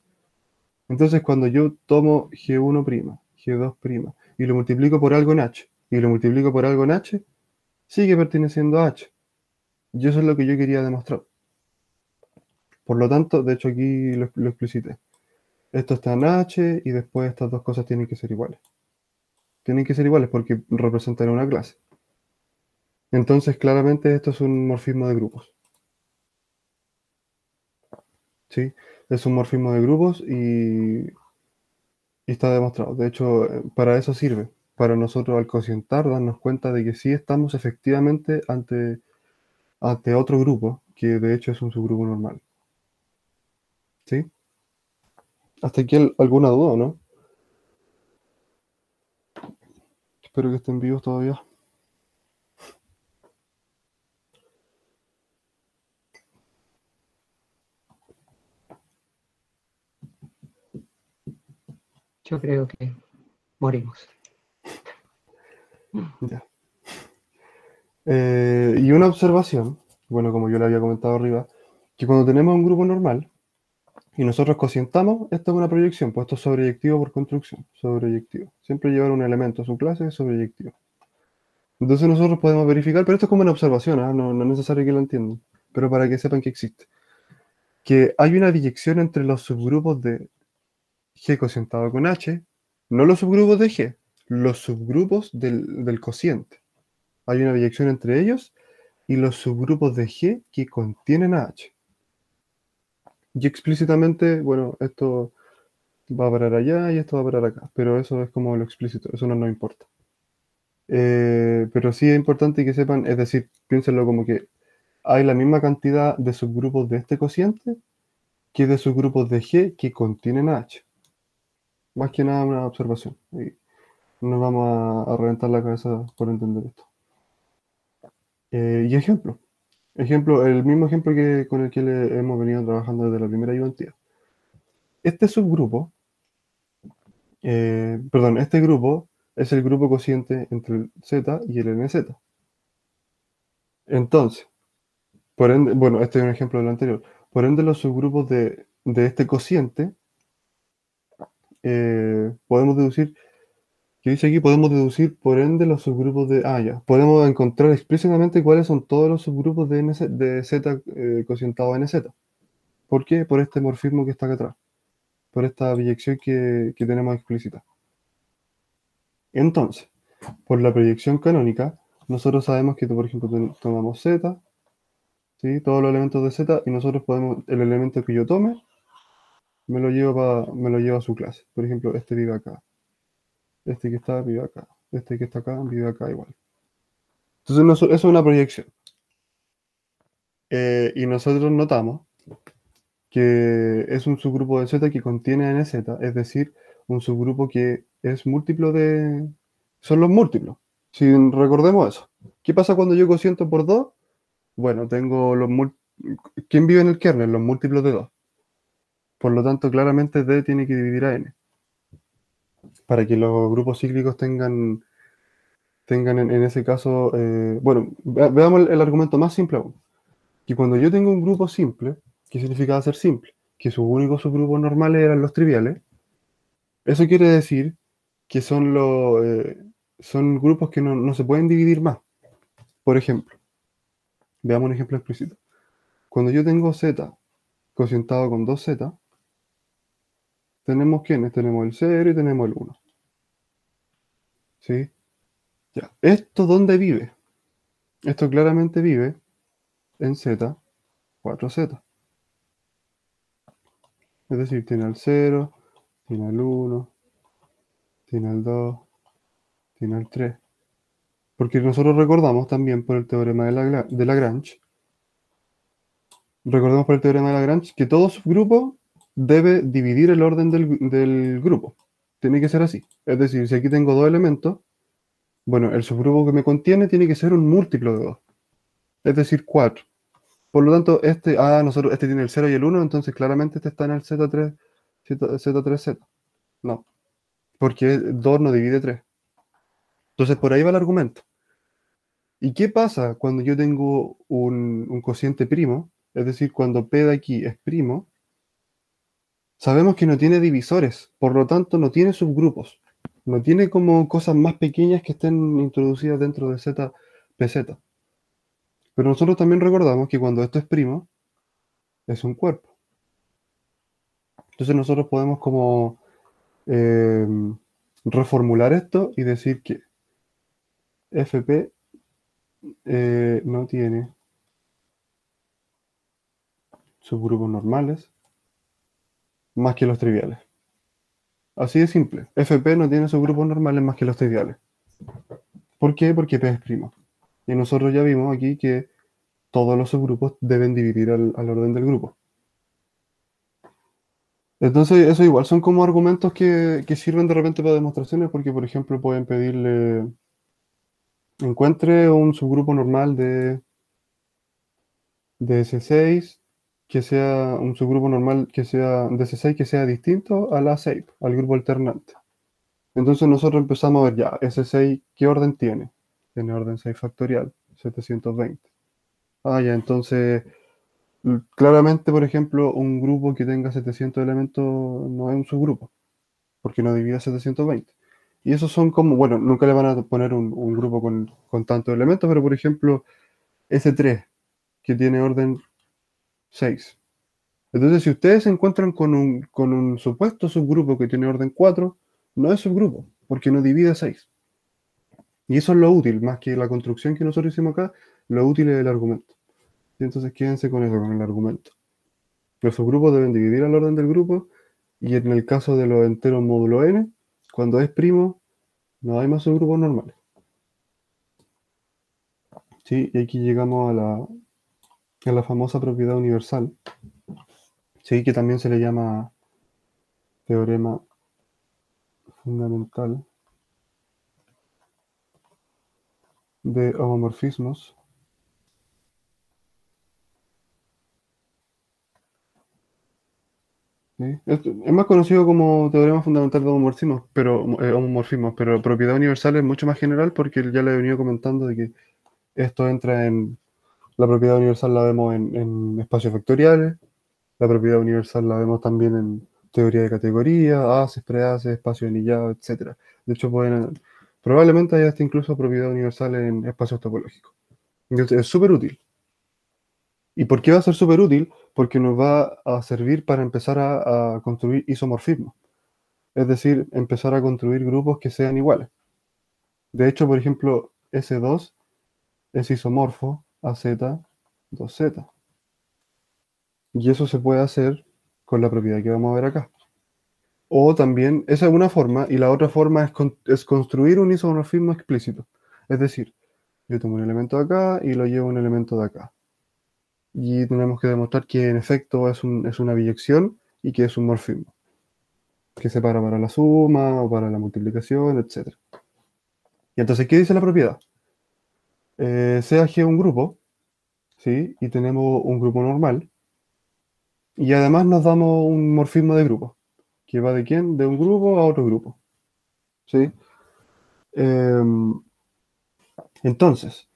Entonces, cuando yo tomo G1', G2', y lo multiplico por algo en H, y lo multiplico por algo en H, sigue perteneciendo a H. Y eso es lo que yo quería demostrar. Por lo tanto, de hecho aquí lo explicité. Esto está en H y después estas dos cosas tienen que ser iguales. Tienen que ser iguales porque representan una clase. Entonces, claramente esto es un morfismo de grupos. ¿Sí? Es un morfismo de grupos y está demostrado. De hecho, para eso sirve. Para nosotros al cocientar darnos cuenta de que sí estamos efectivamente ante otro grupo, que de hecho es un subgrupo normal. ¿Sí? ¿Hasta aquí alguna duda, no? Espero que estén vivos todavía. Yo creo que morimos. Ya. Y una observación, bueno, como yo le había comentado arriba, que cuando tenemos un grupo normal y nosotros cocientamos, esto es una proyección, pues esto es sobreyectivo por construcción, sobreyectivo. Siempre llevar un elemento a su clase es sobreyectivo. Entonces nosotros podemos verificar, pero esto es como una observación, ¿ah? No, no es necesario que lo entiendan, pero para que sepan que existe. Que hay una biyección entre los subgrupos de G cocientado con H, no los subgrupos de G, los subgrupos del cociente. Hay una biyección entre ellos y los subgrupos de G que contienen a H. Y explícitamente, bueno, esto va a parar allá y esto va a parar acá, pero eso es como lo explícito, eso no nos importa. Pero sí es importante que sepan, es decir, piénsenlo como que hay la misma cantidad de subgrupos de este cociente que de subgrupos de G que contienen a H. Más que nada una observación. Y nos vamos a reventar la cabeza por entender esto. Y ejemplo. Ejemplo, el mismo ejemplo que con el que le hemos venido trabajando desde la primera ayudantía. Este subgrupo, perdón, este grupo es el grupo cociente entre el Z y el NZ. Entonces, por ende, bueno, este es un ejemplo del anterior. Por ende, los subgrupos de este cociente, podemos deducir, que dice aquí, podemos deducir por ende los subgrupos de, ya, podemos encontrar explícitamente cuáles son todos los subgrupos de, de Z cocientado a NZ. ¿Por qué? Por este morfismo que está acá atrás, por esta biyección que tenemos explícita. Entonces, por la proyección canónica, nosotros sabemos que, por ejemplo, tomamos Z, ¿sí? Todos los elementos de Z, y nosotros podemos, el elemento que yo tome, me lo llevo a su clase. Por ejemplo, este vive acá, este que está vive acá, este que está acá vive acá igual. Entonces, eso es una proyección. Y nosotros notamos que es un subgrupo de Z que contiene NZ, es decir, un subgrupo que es múltiplo de... Son los múltiplos. Si recordemos eso. ¿Qué pasa cuando yo cociento por 2? Bueno, tengo los ¿Quién vive en el kernel? Los múltiplos de 2. Por lo tanto, claramente D tiene que dividir a N. Para que los grupos cíclicos tengan en ese caso... bueno, veamos el argumento más simple aún. Que cuando yo tengo un grupo simple, ¿qué significaba ser simple? Que sus únicos subgrupos normales eran los triviales. Eso quiere decir que son grupos que no se pueden dividir más. Por ejemplo, veamos un ejemplo explícito. Cuando yo tengo Z cocientado con 2Z, tenemos quiénes? Tenemos el 0 y tenemos el 1. ¿Sí? Ya. ¿Esto dónde vive? Esto claramente vive en Z, 4Z. Es decir, tiene al 0, tiene al 1, tiene al 2, tiene al 3. Porque nosotros recordamos también por el teorema de Lagrange, recordemos por el teorema de Lagrange que todo subgrupo debe dividir el orden del grupo. Tiene que ser así. Es decir, si aquí tengo dos elementos, bueno, el subgrupo que me contiene tiene que ser un múltiplo de 2. Es decir, 4. Por lo tanto, este tiene el 0 y el 1, entonces claramente este está en el Z3Z. No, porque 2 no divide 3. Entonces, por ahí va el argumento. ¿Y qué pasa cuando yo tengo un cociente primo? Es decir, cuando P de aquí es primo, sabemos que no tiene divisores, por lo tanto no tiene subgrupos. No tiene como cosas más pequeñas que estén introducidas dentro de ZPZ. Pero nosotros también recordamos que cuando esto es primo, es un cuerpo. Entonces nosotros podemos como eh, reformular esto y decir que FP no tiene subgrupos normales más que los triviales. Así de simple. FP no tiene subgrupos normales más que los triviales. ¿Por qué? Porque P es primo. Y nosotros ya vimos aquí que todos los subgrupos deben dividir al orden del grupo. Entonces, eso igual son como argumentos que sirven de repente para demostraciones, porque, por ejemplo, pueden pedirle, encuentre un subgrupo normal de S6 que sea un subgrupo normal que sea de S6 que sea distinto a la shape, al grupo alternante. Entonces nosotros empezamos a ver ya, S6, ¿qué orden tiene? Tiene orden 6 factorial, 720. Ya, entonces, claramente, por ejemplo, un grupo que tenga 700 elementos no es un subgrupo, porque no divide 720. Y esos son como, bueno, nunca le van a poner un grupo con tantos elementos, pero por ejemplo, S3, que tiene orden 6. Entonces, si ustedes se encuentran con un supuesto subgrupo que tiene orden 4, no es subgrupo, porque no divide 6. Y eso es lo útil, más que la construcción que nosotros hicimos acá, lo útil es el argumento. Y entonces quédense con eso, con el argumento. Los subgrupos deben dividir al orden del grupo, y en el caso de los enteros módulo n, cuando es primo, no hay más subgrupos normales. ¿Sí? Y aquí llegamos a la famosa propiedad universal, ¿sí? Que también se le llama teorema fundamental de homomorfismos. ¿sí? Es más conocido como teorema fundamental de homomorfismos, pero propiedad universal es mucho más general porque ya le he venido comentando de que esto entra en la propiedad universal la vemos en espacios vectoriales, la propiedad universal la vemos también en teoría de categoría, haces, prehaces, espacio anillado, etcétera. De hecho, probablemente haya hasta incluso propiedad universal en espacios topológicos. Entonces, es súper útil. ¿Y por qué va a ser súper útil? Porque nos va a servir para empezar a construir isomorfismos. Es decir, empezar a construir grupos que sean iguales. De hecho, por ejemplo, S2 es isomorfo a Z2Z. Y eso se puede hacer con la propiedad que vamos a ver acá. O también, esa es una forma, y la otra forma es construir un isomorfismo explícito. Es decir, yo tomo un elemento de acá y lo llevo a un elemento de acá. Y tenemos que demostrar que en efecto es una biyección y que es un morfismo, que se para la suma o para la multiplicación, etc. Y entonces, ¿qué dice la propiedad? Sea G un grupo, ¿sí? Y tenemos un grupo normal, y además nos damos un morfismo de grupo, que va de quién? De un grupo a otro grupo, ¿sí? Em, entonces,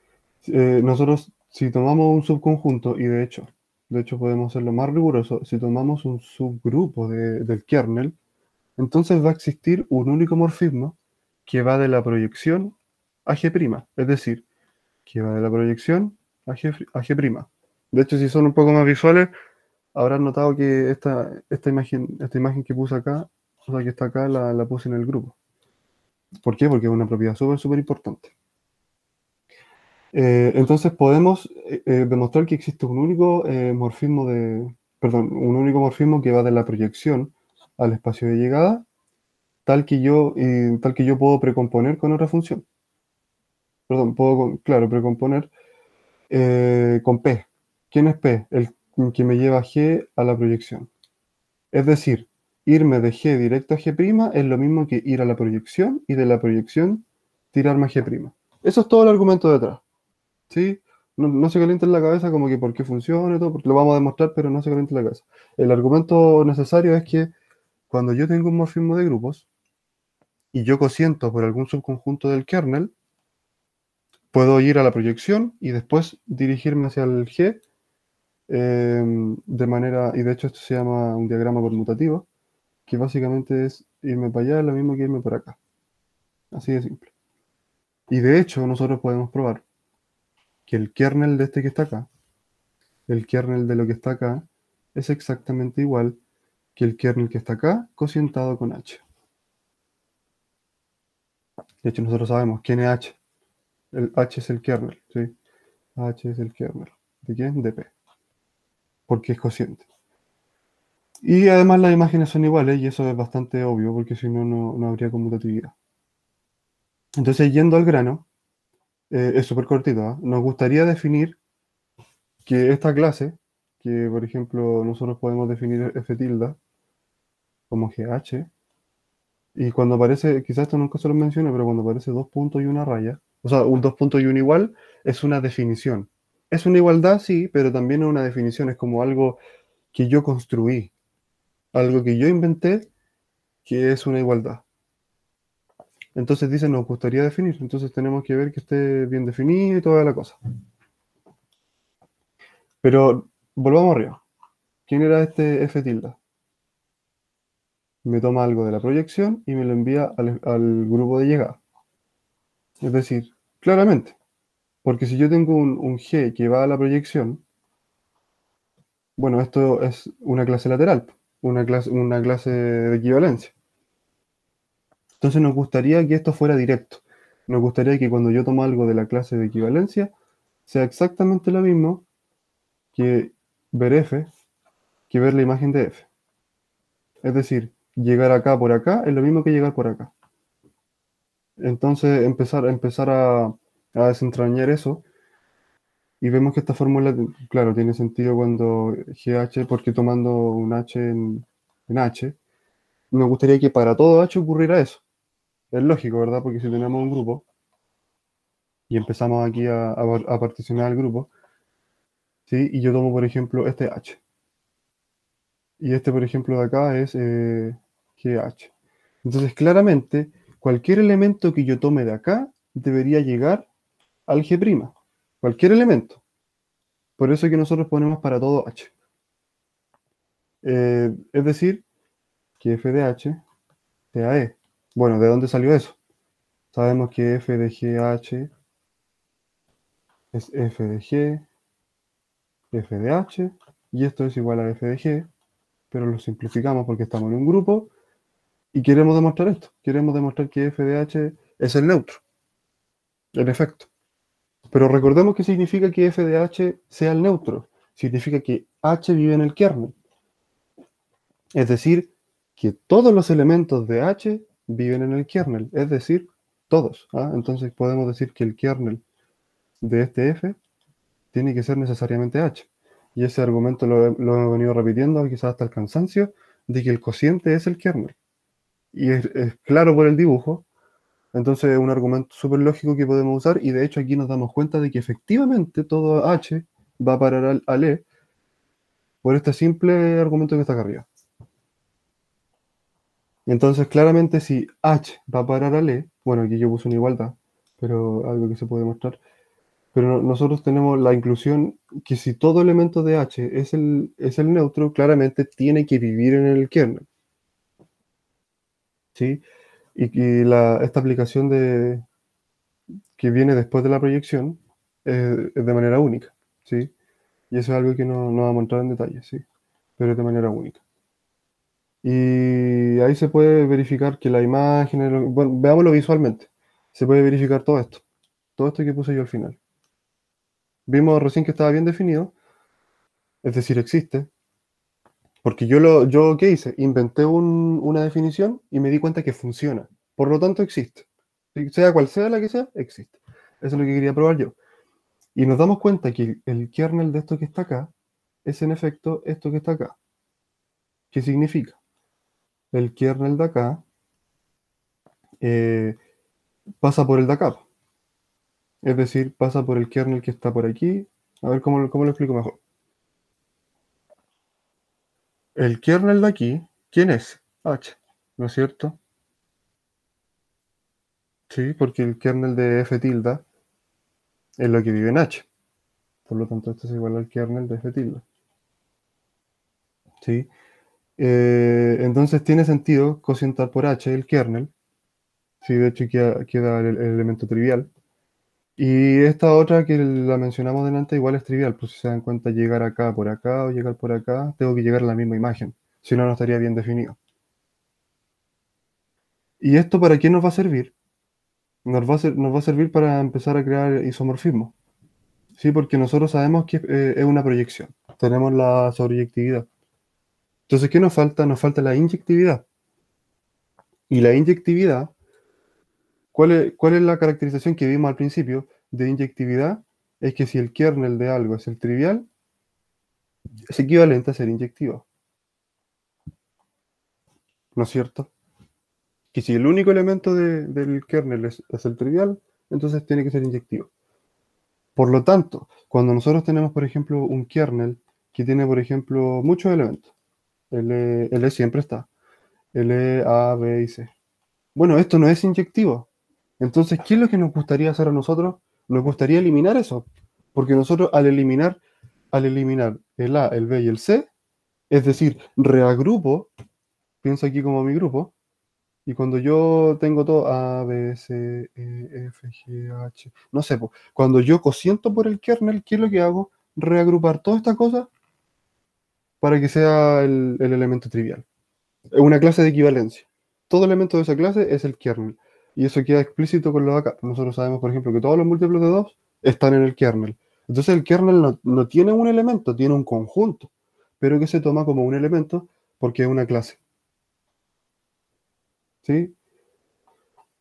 nosotros si tomamos un subconjunto, y de hecho podemos hacerlo más riguroso, si tomamos un subgrupo del kernel, entonces va a existir un único morfismo que va de la proyección a G', es decir, que va de la proyección a G'. De hecho, si son un poco más visuales, habrán notado que esta imagen que puse acá, o sea, que está acá, la puse en el grupo. ¿Por qué? Porque es una propiedad súper, súper importante. Entonces podemos demostrar que existe un único un único morfismo que va de la proyección al espacio de llegada, tal que yo puedo precomponer con otra función. Perdón, claro, precomponer con P. ¿Quién es P? El que me lleva G a la proyección. Es decir, irme de G directo a G' es lo mismo que ir a la proyección y de la proyección tirarme a G'. Eso es todo el argumento detrás. ¿Sí? No se calienta en la cabeza como que por qué funciona y todo, porque lo vamos a demostrar, pero no se calienta en la cabeza. El argumento necesario es que cuando yo tengo un morfismo de grupos y yo cociento por algún subconjunto del kernel, puedo ir a la proyección y después dirigirme hacia el G de manera, y de hecho esto se llama un diagrama conmutativo, que básicamente es irme para allá, es lo mismo que irme por acá. Así de simple. Y de hecho nosotros podemos probar que el kernel de este que está acá, el kernel de lo que está acá, es exactamente igual que el kernel que está acá, cocientado con H. De hecho nosotros sabemos quién es H. El H es el kernel, ¿sí? H es el kernel. ¿De quién? De P. Porque es cociente. Y además las imágenes son iguales y eso es bastante obvio porque si no, no habría conmutatividad. Entonces, yendo al grano, es súper cortito, ¿ah? Nos gustaría definir que esta clase, que por ejemplo nosotros podemos definir f tilde como GH, y cuando aparece, quizás esto nunca se lo menciona, pero cuando aparece dos puntos y una raya, o sea, un dos puntos y un igual, es una definición. Es una igualdad, sí, pero también es una definición, es como algo que yo construí, algo que yo inventé, que es una igualdad. Entonces dice, nos gustaría definir, entonces tenemos que ver que esté bien definido y toda la cosa. Pero volvamos arriba. ¿Quién era este f tilde? Me toma algo de la proyección y me lo envía al grupo de llegada. Es decir, claramente, porque si yo tengo un G que va a la proyección, bueno, esto es una clase lateral, una clase de equivalencia. Entonces nos gustaría que esto fuera directo. Nos gustaría que cuando yo tomo algo de la clase de equivalencia, sea exactamente lo mismo que ver f, que ver la imagen de f. Es decir, llegar acá por acá es lo mismo que llegar por acá. Entonces empezar a desentrañar eso y vemos que esta fórmula, claro, tiene sentido cuando GH, porque tomando un H en H, me gustaría que para todo H ocurriera eso. Es lógico, ¿verdad? Porque si tenemos un grupo y empezamos aquí a particionar el grupo, ¿sí? Y yo tomo, por ejemplo, este H. Y este, por ejemplo, de acá es GH. Entonces, claramente, cualquier elemento que yo tome de acá debería llegar al G'. Cualquier elemento. Por eso es que nosotros ponemos para todo H. Es decir, que f de H sea E. Bueno, ¿de dónde salió eso? Sabemos que f de GH es f de G, f de H, y esto es igual a f de G, pero lo simplificamos porque estamos en un grupo y queremos demostrar esto. Queremos demostrar que f de H es el neutro, en efecto. Pero recordemos que significa que f de H sea el neutro. Significa que H vive en el kernel. Es decir, que todos los elementos de H viven en el kernel. Es decir, todos. ¿Ah? Entonces podemos decir que el kernel de este f tiene que ser necesariamente H. Y ese argumento lo hemos venido repitiendo quizás hasta el cansancio, de que el cociente es el kernel. Y es claro por el dibujo. Entonces es un argumento súper lógico que podemos usar y de hecho aquí nos damos cuenta de que efectivamente todo H va a parar al E por este simple argumento que está acá arriba. Entonces claramente si H va a parar al E, bueno aquí yo puse una igualdad, pero algo que se puede mostrar, pero nosotros tenemos la inclusión que si todo elemento de H es el neutro, claramente tiene que vivir en el kernel, ¿sí? Esta aplicación que viene después de la proyección es de manera única, ¿sí? Y eso es algo que no vamos a entrar en detalle, ¿sí? Pero es de manera única. Y ahí se puede verificar que la imagen, bueno, veámoslo visualmente, se puede verificar todo esto que puse yo al final. Vimos recién que estaba bien definido, es decir, existe, porque yo ¿qué hice? Inventé una definición y me di cuenta que funciona. Por lo tanto, existe. Sea cual sea la que sea, existe. Eso es lo que quería probar yo. Y nos damos cuenta que el kernel de esto que está acá es en efecto esto que está acá. ¿Qué significa? El kernel de acá eh, pasa por el de acá. Es decir, pasa por el kernel que está por aquí. A ver cómo lo explico mejor. El kernel de aquí, ¿quién es? H, ¿no es cierto? Sí, porque el kernel de f tilde es lo que vive en H. Por lo tanto, esto es igual al kernel de f tilde. ¿Sí? Entonces tiene sentido cocientar por H el kernel. Sí, de hecho queda el elemento trivial. Y esta otra que la mencionamos delante igual es trivial, pues si se dan cuenta llegar acá por acá o llegar por acá, tengo que llegar a la misma imagen, si no, no estaría bien definido. ¿Y esto para qué nos va a servir? Nos va a servir para empezar a crear isomorfismo, ¿sí? Porque nosotros sabemos que es una proyección, tenemos la sobreyectividad. Entonces, ¿qué nos falta? Nos falta la inyectividad. Y la inyectividad, ¿cuál es la caracterización que vimos al principio de inyectividad? Es que si el kernel de algo es el trivial, es equivalente a ser inyectivo, ¿no es cierto? Que si el único elemento del kernel es el trivial, entonces tiene que ser inyectivo. Por lo tanto, cuando nosotros tenemos, por ejemplo, un kernel que tiene, por ejemplo, muchos elementos, L siempre está, L, A, B y C. Bueno, esto no es inyectivo. Entonces, ¿qué es lo que nos gustaría hacer a nosotros? Nos gustaría eliminar eso, porque nosotros al eliminar el A, el B y el C, es decir, reagrupo, pienso aquí como mi grupo, y cuando yo tengo todo A, B, C, E, F, G, H, no sé, po, cuando yo cociento por el kernel, ¿qué es lo que hago? Reagrupar todas estas cosas para que sea el elemento trivial. Es una clase de equivalencia. Todo elemento de esa clase es el kernel. Y eso queda explícito con lo de acá. Nosotros sabemos, por ejemplo, que todos los múltiplos de 2 están en el kernel. Entonces el kernel no tiene un elemento, tiene un conjunto, pero que se toma como un elemento porque es una clase. ¿Sí?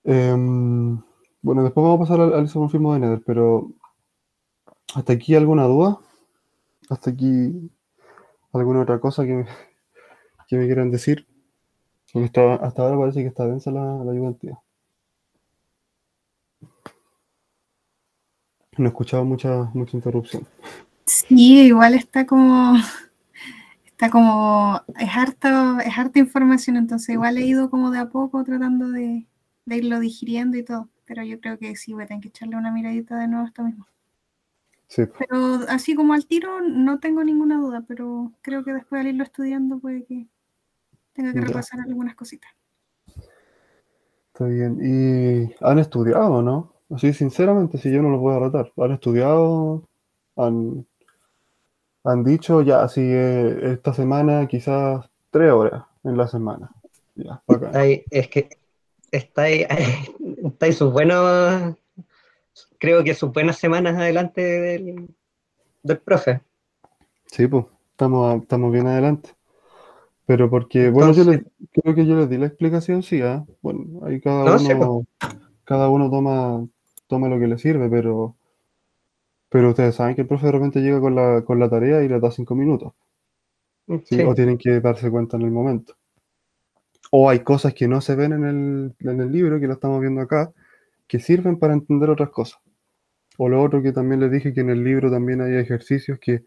Em, bueno, después vamos a pasar al isomorfismo de Nether, pero ¿hasta aquí alguna duda? ¿Hasta aquí alguna otra cosa que me quieran decir? Porque hasta ahora parece que está densa la ayudantía. No he escuchado mucha interrupción. Sí, igual está Está como, es harta información, entonces igual he ido como de a poco tratando de irlo digiriendo y todo, pero yo creo que sí voy a tener que echarle una miradita de nuevo a esto mismo. Sí, Pero así como al tiro no tengo ninguna duda, pero creo que después al irlo estudiando puede que tenga que ya, repasar algunas cositas. está bien. ¿Y han estudiado, no? Así, sinceramente, si yo no los voy a retar. ¿Han estudiado? ¿Han, han dicho ya, así esta semana quizás 3 horas en la semana? Ya, bacán. Es que está ahí, está ahí sus buenos, creo que sus buenas semanas adelante del profe. Sí, pues, estamos bien adelante. Pero porque, bueno, Entonces, creo que yo les di la explicación, sí, ¿ah? Bueno, ahí no sé, pues, cada uno toma lo que le sirve, pero ustedes saben que el profe de repente llega con la tarea y les da 5 minutos, ¿sí? O sí. tienen que darse cuenta en el momento. O hay cosas que no se ven en el libro, que lo estamos viendo acá, que sirven para entender otras cosas. O lo otro que también les dije, que en el libro también hay ejercicios que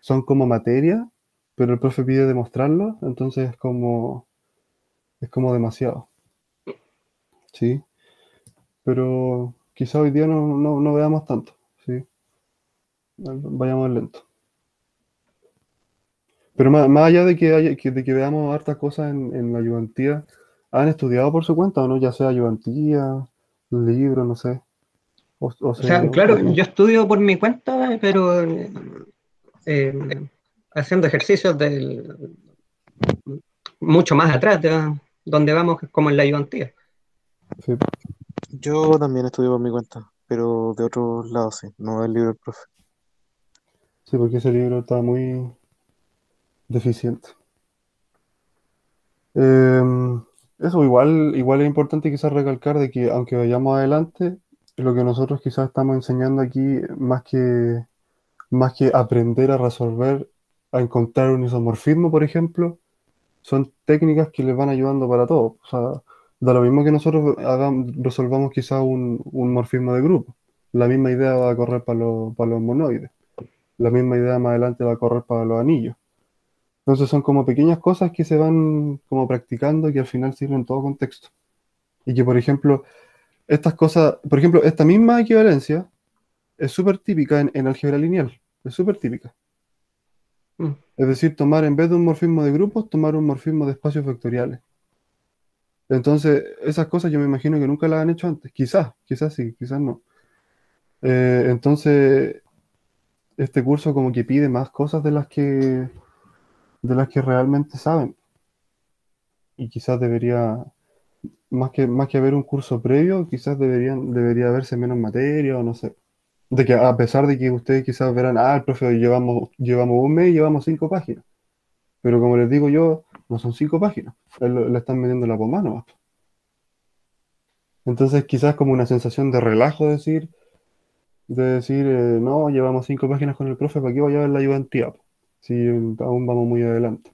son como materia, pero el profe pide demostrarlo, entonces es como demasiado, ¿sí? Pero quizá hoy día no veamos tanto, ¿sí? Vayamos lento. Pero más allá de de que veamos hartas cosas en la ayudantía, ¿han estudiado por su cuenta o no? Ya sea ayudantía, libro, no sé. O sea, O claro, no. yo estudio por mi cuenta, pero eh, haciendo ejercicios mucho más atrás, donde vamos como en la ayudantía. Sí, Yo también estudio por mi cuenta, pero de otros lados sí, no del libro del profe. sí, porque ese libro está muy deficiente. Em, Eso igual es importante quizás recalcar de que aunque vayamos adelante, lo que nosotros quizás estamos enseñando aquí, más que aprender a resolver, a encontrar un isomorfismo, por ejemplo, son técnicas que les van ayudando para todo. O sea, da lo mismo que nosotros resolvamos quizás un morfismo de grupo. La misma idea va a correr para los monoides. La misma idea más adelante va a correr para los anillos. Entonces son como pequeñas cosas que se van como practicando y que al final sirven en todo contexto. Y que, por ejemplo, estas cosas, por ejemplo, esta misma equivalencia es súper típica en álgebra lineal. Es súper típica. Mm. Es decir, tomar en vez de un morfismo de grupos, tomar un morfismo de espacios vectoriales. Entonces, esas cosas yo me imagino que nunca las han hecho antes. Quizás sí, quizás no. Entonces, este curso como que pide más cosas de las que realmente saben. Y quizás debería, más que haber un curso previo, quizás debería haberse menos materia o no sé. De que a pesar de que ustedes quizás verán, el profe, llevamos un mes y llevamos 5 páginas. Pero como les digo yo, no son 5 páginas. Le están metiendo la pomada nomás. Entonces quizás como una sensación de relajo de decir, no, llevamos 5 páginas con el profe, ¿para qué voy a ver la ayudantía? Si aún vamos muy adelante.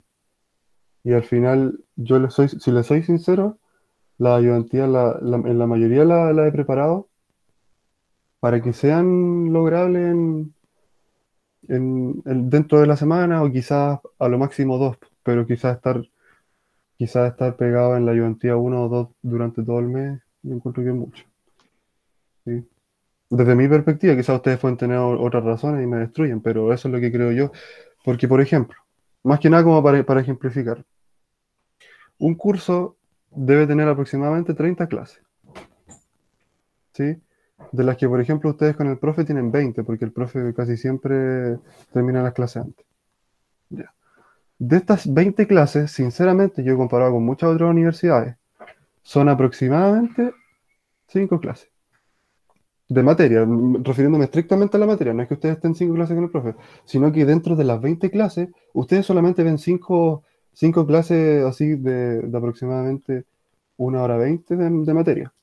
Y al final, si les soy sincero, la ayudantía en la mayoría la he preparado para que sean logrables dentro de la semana o quizás a lo máximo 2, pero quizás estar pegado en la ayudantía 1 o 2 durante todo el mes, yo encuentro que es mucho. ¿Sí? Desde mi perspectiva, quizás ustedes pueden tener otras razones y me destruyen, pero eso es lo que creo yo. Porque, por ejemplo, más que nada como para ejemplificar, un curso debe tener aproximadamente 30 clases, ¿sí? De las que, por ejemplo, ustedes con el profe tienen 20, porque el profe casi siempre termina las clases antes. Ya. De estas 20 clases, sinceramente, yo he comparado con muchas otras universidades, son aproximadamente 5 clases de materia, refiriéndome estrictamente a la materia. No es que ustedes estén 5 clases con el profe, sino que dentro de las 20 clases, ustedes solamente ven cinco clases así de aproximadamente 1 hora 20 de materia.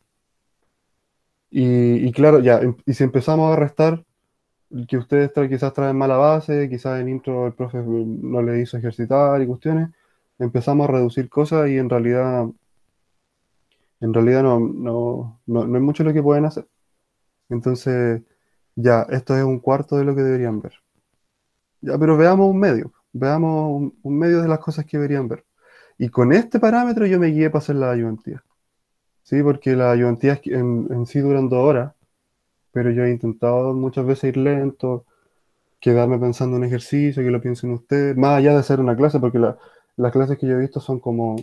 Y claro, ya, y si empezamos a restar, que ustedes quizás traen mala base, quizás en intro el profe no le hizo ejercitar y cuestiones, empezamos a reducir cosas y en realidad no es mucho lo que pueden hacer. Entonces, ya, esto es un cuarto de lo que deberían ver. Ya, pero veamos un medio. Veamos un medio de las cosas que deberían ver. Y con este parámetro yo me guié para hacer la ayudantía. Sí, porque las ayudantías en sí duran 2 horas, pero yo he intentado muchas veces ir lento, quedarme pensando en ejercicio, que lo piensen ustedes, más allá de hacer una clase, porque las clases que yo he visto son como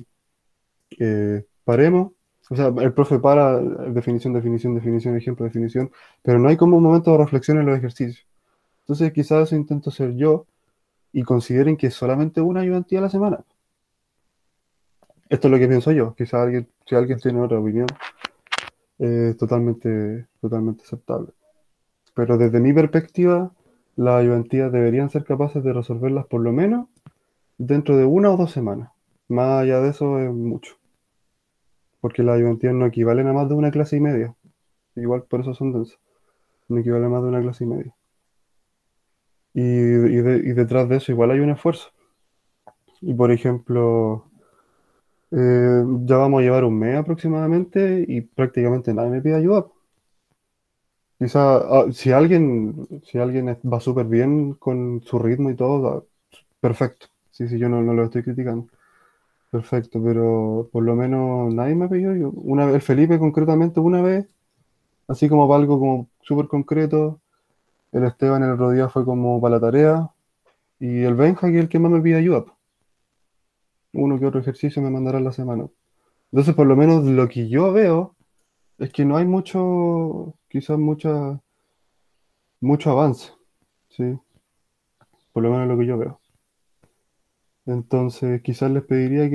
paremos, o sea, el profe para, definición, definición, definición, ejemplo, definición, pero no hay como un momento de reflexión en los ejercicios. Entonces quizás eso intento hacer yo y consideren que es solamente una ayudantía a la semana. Esto es lo que pienso yo, quizás alguien, si alguien tiene otra opinión, es totalmente aceptable. Pero desde mi perspectiva, las ayudantías deberían ser capaces de resolverlas por lo menos dentro de 1 o 2 semanas. Más allá de eso es mucho, porque las ayudantías no equivalen a más de una clase y media. Igual por eso son densas. No equivale a más de una clase y media. Y detrás de eso igual hay un esfuerzo. Y por ejemplo, ya vamos a llevar un mes aproximadamente y prácticamente nadie me pide ayuda. Quizá si alguien va súper bien con su ritmo y todo, perfecto. Sí, sí, yo no lo estoy criticando. Perfecto, pero por lo menos nadie me pidió. Una vez, el Felipe concretamente una vez, así como para algo como súper concreto. El Esteban el otro día fue como para la tarea. Y el Benja, que es el que más me pide ayuda, po. Uno que otro ejercicio me mandará en la semana. Entonces, por lo menos lo que yo veo es que no hay quizás mucho avance, ¿sí? Por lo menos lo que yo veo. Entonces, quizás les pediría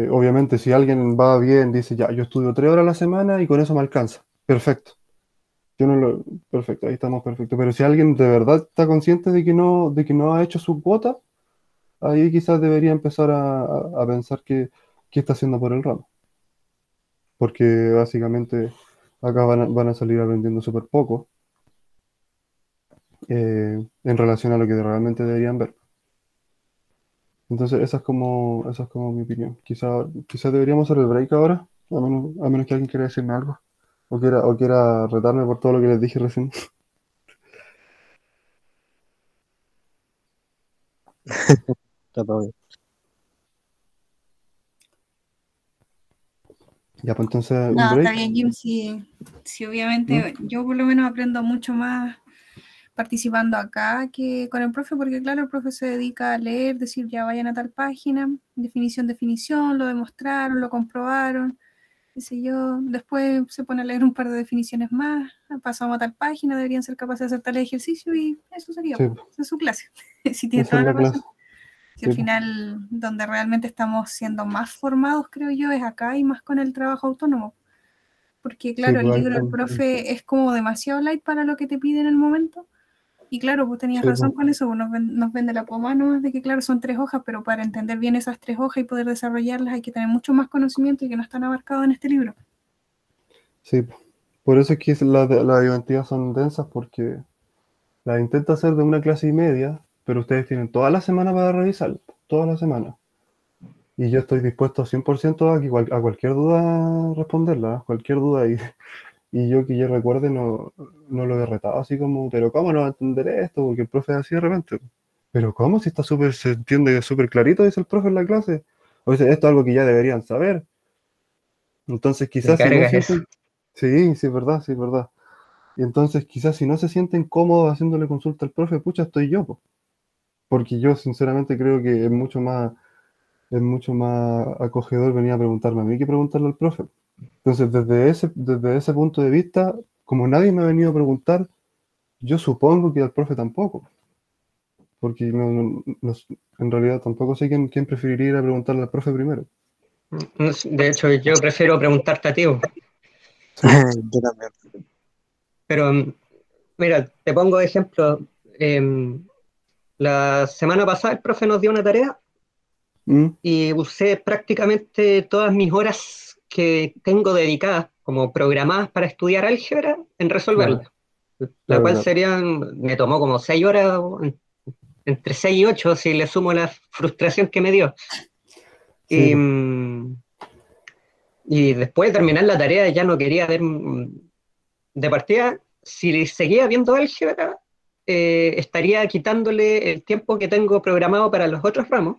obviamente, si alguien va bien, dice, ya, yo estudio 3 horas a la semana y con eso me alcanza. Perfecto. Yo no lo, perfecto, ahí estamos perfecto. Pero si alguien de verdad está consciente de que no ha hecho su cuota, ahí quizás debería empezar a pensar qué está haciendo por el ramo. Porque básicamente acá van a salir aprendiendo súper poco en relación a lo que realmente deberían ver. Entonces, esa es como mi opinión. Quizá deberíamos hacer el break ahora, a menos que alguien quiera decirme algo, o quiera retarme por todo lo que les dije recién. Está todo bien. Ya, pues entonces, un No, está break. bien, Jim, sí, ¿Mm? obviamente yo por lo menos aprendo mucho más participando acá que con el profe, porque claro, el profe se dedica a leer, decir ya vayan a tal página, definición, lo demostraron, lo comprobaron, qué sé yo, después se pone a leer un par de definiciones más, pasamos a tal página, deberían ser capaces de hacer tal ejercicio y eso sería, Sí, esa es su clase. Si tiene esa toda es la la clase. razón. Si al Sí, pues. final donde realmente estamos siendo más formados, creo yo, es acá y más con el trabajo autónomo. Porque Sí, claro, el pues ahí libro del profe es como demasiado light para lo que te pide en el momento. Y claro, pues tenías sí, razón pues. con eso, pues nos vende la pomada nomás de que claro, son 3 hojas, pero para entender bien esas 3 hojas y poder desarrollarlas hay que tener mucho más conocimiento y que no están abarcados en este libro. Sí, pues. Por eso es que las ayudantías son densas, porque las intento hacer de una clase y media, pero ustedes tienen toda la semana para revisar, toda la semana. Y yo estoy dispuesto 100% a cualquier duda responderla, cualquier duda. Y yo que yo recuerde no lo he retado así como, pero ¿cómo no va a entender esto? Porque el profe es así de repente. Pero ¿cómo? Si está se entiende súper clarito, dice el profe en la clase. O sea, esto es algo que ya deberían saber. Entonces Me quizás si no cargas eso. sienten... Sí, sí, es verdad, sí, es verdad. Y entonces quizás si no se sienten cómodos haciéndole consulta al profe, pucha, estoy yo, po. Porque yo sinceramente creo que es mucho más acogedor venir a preguntarme a mí que preguntarle al profe. Entonces, desde ese punto de vista, como nadie me ha venido a preguntar, yo supongo que al profe tampoco, porque en realidad tampoco sé quién preferiría ir a preguntarle al profe primero. De hecho, yo prefiero preguntarte a ti, Sí. Yo también. pero mira, te pongo de ejemplo. em, la semana pasada el profe nos dio una tarea Mm, y usé prácticamente todas mis horas que tengo dedicadas como programadas para estudiar álgebra en claro, resolverla. La claro, cual claro. me tomó como 6 horas, entre 6 y 8 si le sumo la frustración que me dio. Sí, Y, po. y después de terminar la tarea ya no quería ver de partida, si seguía viendo álgebra, estaría quitándole el tiempo que tengo programado para los otros ramos.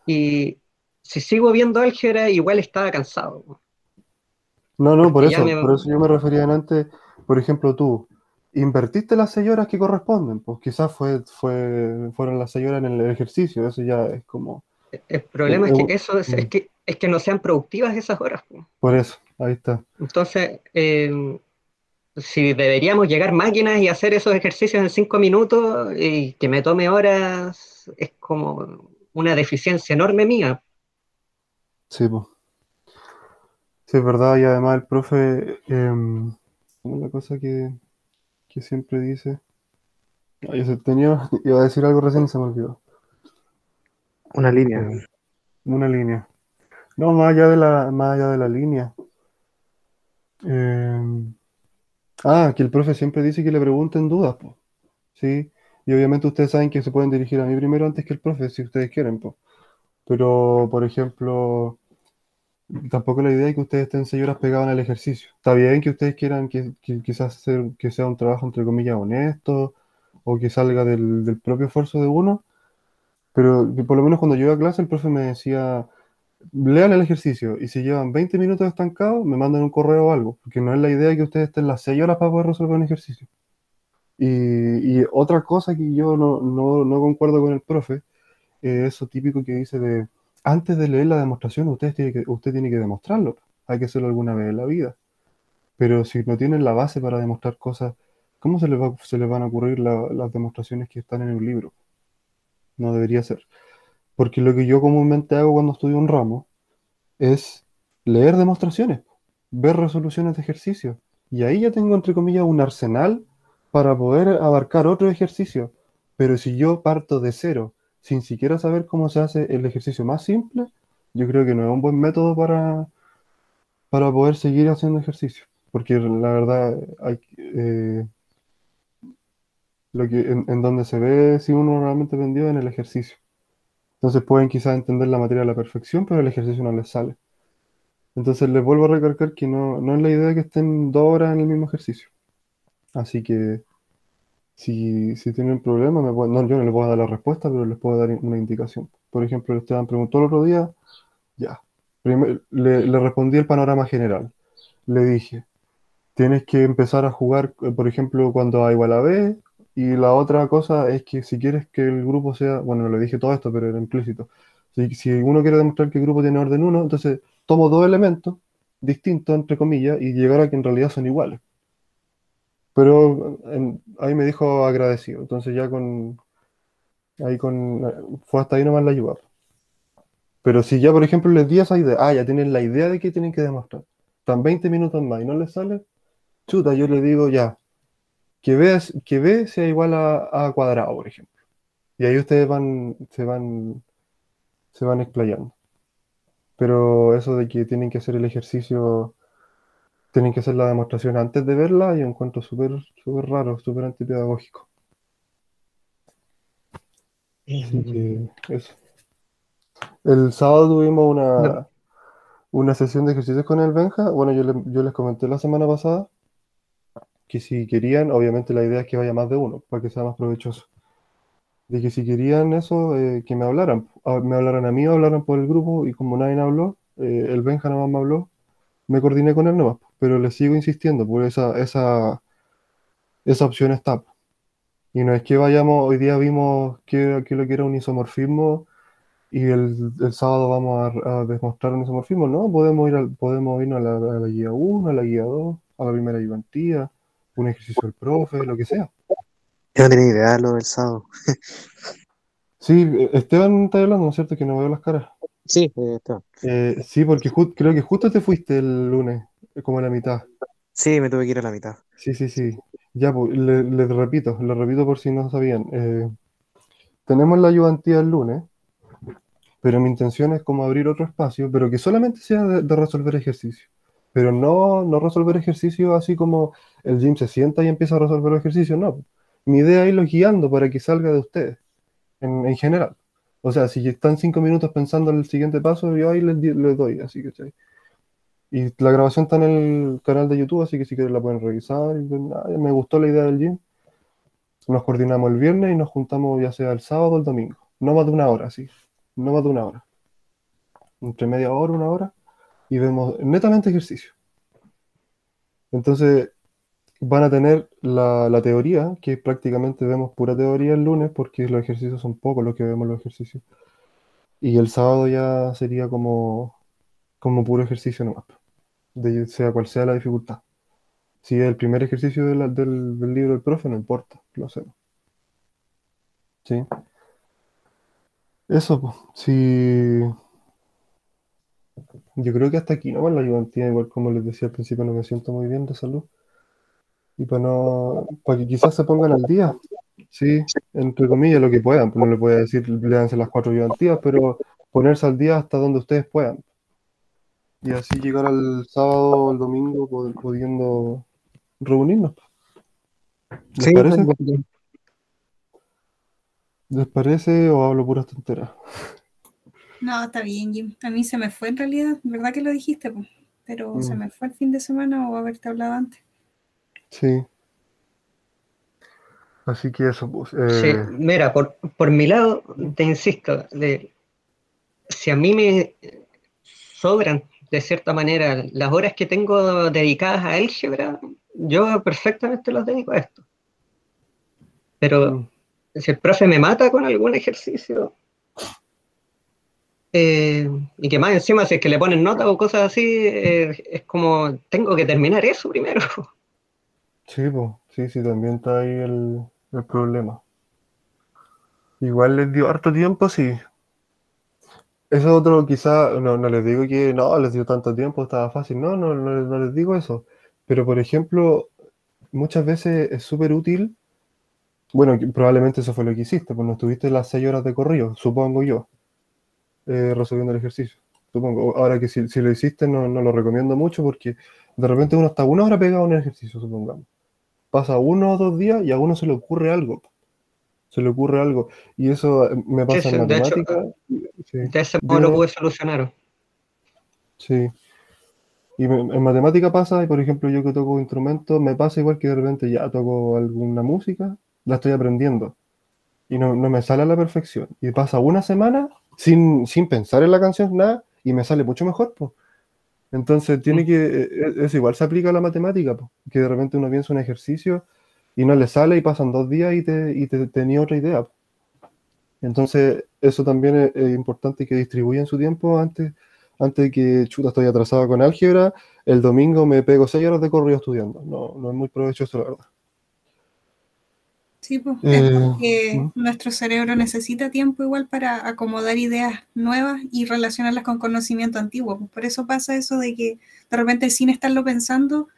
Y si sigo viendo álgebra, igual estaba cansado. No, Porque ya me... por eso yo me refería antes, por ejemplo, tú invertiste las 6 horas que corresponden, pues quizás fueron las 6 horas en el ejercicio, eso ya es como, El eh, problema es que eh, eso es, mm, es que no sean productivas esas horas. por eso, ahí está. Entonces, si deberíamos llegar máquinas y hacer esos ejercicios en 5 minutos y que me tome horas, es como una deficiencia enorme mía. Sí, pues. Sí, es verdad, y además el profe, una cosa que siempre dice, ay, iba a decir algo recién y se me olvidó. Una línea. Una línea. No, más allá de la línea. em, que el profe siempre dice que le pregunten dudas, pues. Sí, y obviamente ustedes saben que se pueden dirigir a mí primero antes que el profe, si ustedes quieren, pues. Pero, por ejemplo, tampoco la idea es que ustedes estén 6 horas pegados en el ejercicio. Está bien que ustedes quieran que quizás que sea un trabajo entre comillas honesto o que salga del propio esfuerzo de uno, pero que por lo menos cuando yo iba a clase el profe me decía, lean el ejercicio y si llevan 20 minutos estancados me mandan un correo o algo, porque no es la idea que ustedes estén las 6 horas para poder resolver un ejercicio. Y otra cosa que yo no concuerdo con el profe, eso típico que dice de, antes de leer la demostración, usted tiene que demostrarlo. Hay que hacerlo alguna vez en la vida. Pero si no tienen la base para demostrar cosas, ¿cómo se les van a ocurrir las demostraciones que están en un libro? No debería ser. Porque lo que yo comúnmente hago cuando estudio un ramo es leer demostraciones, ver resoluciones de ejercicio. Y ahí ya tengo, entre comillas, un arsenal para poder abarcar otro ejercicio. Pero si yo parto de cero, sin siquiera saber cómo se hace el ejercicio más simple, yo creo que no es un buen método para poder seguir haciendo ejercicio. Porque la verdad, en donde se ve si uno realmente aprendió en el ejercicio. Entonces pueden quizás entender la materia a la perfección, pero el ejercicio no les sale. Entonces les vuelvo a recalcar que no es la idea que estén 2 horas en el mismo ejercicio. Así que si tienen problemas, yo no les puedo dar la respuesta, pero les puedo dar una indicación. Por ejemplo, Esteban preguntó el otro día, ya. Le respondí el panorama general. Le dije, tienes que empezar a jugar, por ejemplo, cuando A igual a B. Y la otra cosa es que si quieres que el grupo sea, bueno, no le dije todo esto, pero era implícito. Si uno quiere demostrar que el grupo tiene orden uno, entonces tomo dos elementos distintos, entre comillas, y llegar a que en realidad son iguales. Pero ahí me dijo agradecido. Entonces ya fue hasta ahí nomás la ayuda. Pero si ya, por ejemplo, les di esa idea, ya tienen la idea de que tienen que demostrar. Están 20 minutos más y no les sale, chuta, yo les digo ya. Que B sea igual a cuadrado, por ejemplo. Y ahí ustedes se van explayando. Pero eso de que tienen que hacer el ejercicio, tienen que hacer la demostración antes de verla, yo encuentro súper raro, súper antipedagógico. Así que eso. El sábado tuvimos No, una sesión de ejercicios con el Benja. Bueno, yo les comenté la semana pasada que si querían, obviamente la idea es que vaya más de uno, para que sea más provechoso. De que si querían eso, que me hablaran. Me hablaran a mí o hablaran por el grupo y como nadie habló, el Benja nomás me habló, me coordiné con él nomás. Pero le sigo insistiendo, porque esa opción está. Y no es que vayamos, hoy día vimos que lo que era un isomorfismo y el sábado vamos a demostrar un isomorfismo, ¿no? Podemos irnos a la guía uno, a la guía 2, a la primera ayudantía, un ejercicio del profe, lo que sea. Yo no tenía idea de lo del sábado. Sí, Esteban está hablando, ¿no es cierto? Que no veo las caras. Sí, está. Sí, porque creo que justo te fuiste el lunes, como a la mitad. Sí, me tuve que ir a la mitad. Sí, sí, sí. Ya, pues, le repito por si no sabían. Tenemos la ayudantía el lunes, pero mi intención es como abrir otro espacio, pero que solamente sea de resolver ejercicios. Pero no resolver ejercicios así como el gym se sienta y empieza a resolver los ejercicios, no. Mi idea es irlos guiando para que salga de ustedes, en general. O sea, si están 5 minutos pensando en el siguiente paso, yo ahí les doy, así que, ¿cachai? Y la grabación está en el canal de YouTube, así que si quieren la pueden revisar. Me gustó la idea del gym. Nos coordinamos el viernes y nos juntamos ya sea el sábado o el domingo. No más de una hora, sí. No más de una hora. Entre media hora, una hora. Y vemos netamente ejercicio. Entonces van a tener la teoría, que prácticamente vemos pura teoría el lunes, porque los ejercicios son pocos los que vemos los ejercicios. Y el sábado ya sería como puro ejercicio nomás, sea cual sea la dificultad. Si es el primer ejercicio del libro del profe, no importa, lo hacemos. ¿Sí? Eso, pues. Sí, yo creo que hasta aquí nomás la ayudantía, igual como les decía al principio, no me siento muy bien de salud. Y para que quizás se pongan al día, sí, entre comillas, lo que puedan. Pues no les voy a decir, léanse las 4 ayudantías, pero ponerse al día hasta donde ustedes puedan. Y así llegar al sábado o el domingo pudiendo reunirnos. ¿Les Sí, parece? ¿Les parece o hablo puras tonteras? No, está bien, Jim. A mí se me fue en realidad, ¿verdad que lo dijiste? Po? Pero se me fue el fin de semana o haberte hablado antes. Sí. Así que eso, pues. Sí, mira, por mi lado, te insisto, si a mí me sobran, de cierta manera, las horas que tengo dedicadas a álgebra, yo perfectamente las dedico a esto. Pero si el profe me mata con algún ejercicio, y que más encima, si es que le ponen nota o cosas así, es como, tengo que terminar eso primero. Sí, pues. Sí, sí, también está ahí el problema. Igual les dio harto tiempo, sí. Eso otro, quizá, no les digo que no, les dio tanto tiempo, estaba fácil. No les digo eso. Pero, por ejemplo, muchas veces es súper útil. Bueno, probablemente eso fue lo que hiciste, pues no estuviste las 6 horas de corrido, supongo yo, resolviendo el ejercicio. Supongo. Ahora que si lo hiciste, no lo recomiendo mucho porque de repente uno está una hora pegado en el ejercicio, supongamos. Pasa 1 o 2 días y a uno se le ocurre algo. Se le ocurre algo. Y eso me Sí, pasa en sí, de hecho, matemática. Sí. de ese modo lo Dime. pude solucionar. Sí. Y en matemática pasa, y por ejemplo, yo que toco instrumentos, me pasa igual que de repente ya toco alguna música, la estoy aprendiendo. Y no me sale a la perfección. Y pasa una semana sin pensar en la canción, nada, y me sale mucho mejor, pues. Entonces tiene que, eso igual se aplica a la matemática, pues, que de repente uno piensa un ejercicio y no le sale y pasan 2 días y te tenía otra idea, po. Entonces eso también es importante que distribuyan su tiempo antes de que, chuta, estoy atrasado con álgebra, el domingo me pego 6 horas de corrido estudiando. No es muy provechoso, la verdad. Sí, pues es ¿Mm? porque nuestro cerebro necesita tiempo igual para acomodar ideas nuevas y relacionarlas con conocimiento antiguo. Pues por eso pasa eso de que de repente sin estarlo pensando,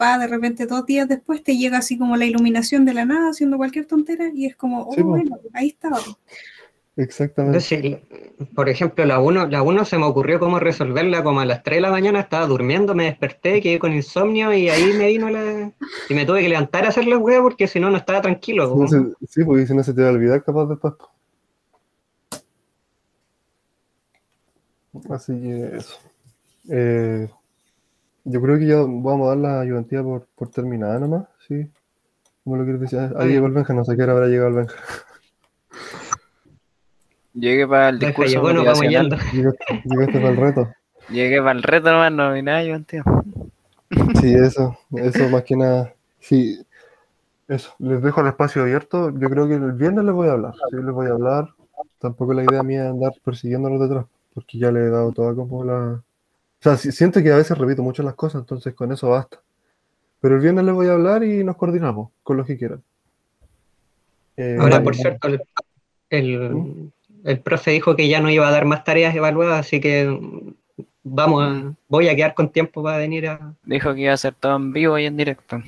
de repente 2 días después te llega así como la iluminación de la nada haciendo cualquier tontera y es como, oh, Sí, pues, bueno, ahí estaba. exactamente. Entonces, por ejemplo, la uno se me ocurrió cómo resolverla como a las 3 de la mañana, estaba durmiendo, me desperté, quedé con insomnio y ahí me vino y me tuve que levantar a hacer la hueá porque si no, no estaba tranquilo. Si no sí, porque si no se te va a olvidar capaz después, po. Así que eso. Eh, yo creo que ya vamos a dar la ayudantía por terminada nomás, sí. Como lo que decía. Está Ahí llegó bien. el Benja, no sé qué hora habrá llegado el Benja. Llegué para el Benja discurso llegó, nos vamos motivacional. yendo. Llegaste para el reto. Llegué para el reto nomás, no vi nada, yo, tío. Sí, eso más que nada. Sí, eso. Les dejo el espacio abierto. Yo creo que el viernes les voy a hablar. Sí, les voy a hablar. Tampoco la idea mía es andar persiguiéndolos detrás, porque ya le he dado toda como la. O sea, siento que a veces repito mucho las cosas, entonces con eso basta. Pero el viernes les voy a hablar y nos coordinamos con los que quieran. Ahora, por Eh, cierto, ¿Mm? el profe dijo que ya no iba a dar más tareas evaluadas, así que voy a quedar con tiempo para venir a... Dijo que iba a ser todo en vivo y en directo.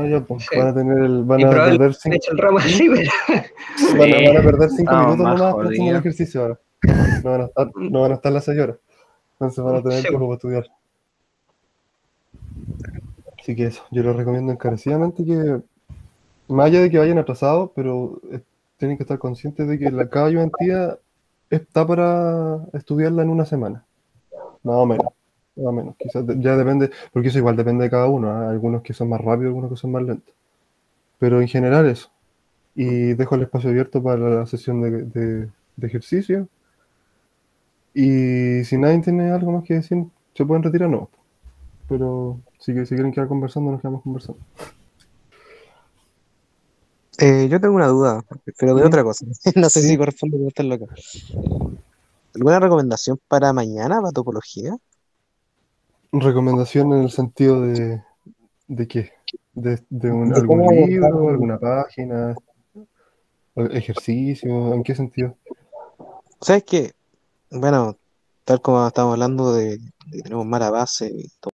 Ya, pues, Sí. van Y a probablemente perder me eche el ramo así, pero... van a perder 5 Estamos minutos más nomás para hacer el jodidos. ejercicio ahora. No van a estar las 6 horas. Entonces van a tener Sí, tiempo para estudiar. Así que eso, yo les recomiendo encarecidamente que, más allá de que vayan atrasados, pero tienen que estar conscientes de que cada ayudantía está para estudiarla en una semana. Más o menos. Más o menos. Quizás ya depende, porque eso igual depende de cada uno. ¿Ah? Algunos que son más rápidos, algunos que son más lentos. Pero en general eso. y dejo el espacio abierto para la sesión de ejercicio. Y si nadie tiene algo más que decir, se pueden retirar, no. Pero si quieren quedar conversando, nos quedamos conversando. Yo tengo una duda, pero de ¿Mm? otra cosa. No sé Sí. si corresponde con esta loca. ¿Alguna recomendación para mañana, para topología? Recomendación en el sentido ¿de qué? De ¿Algún cómo abordar. libro, alguna página, ejercicio? ¿En qué sentido? ¿Sabes qué? Bueno, tal como estábamos hablando de que tenemos mala base y todo.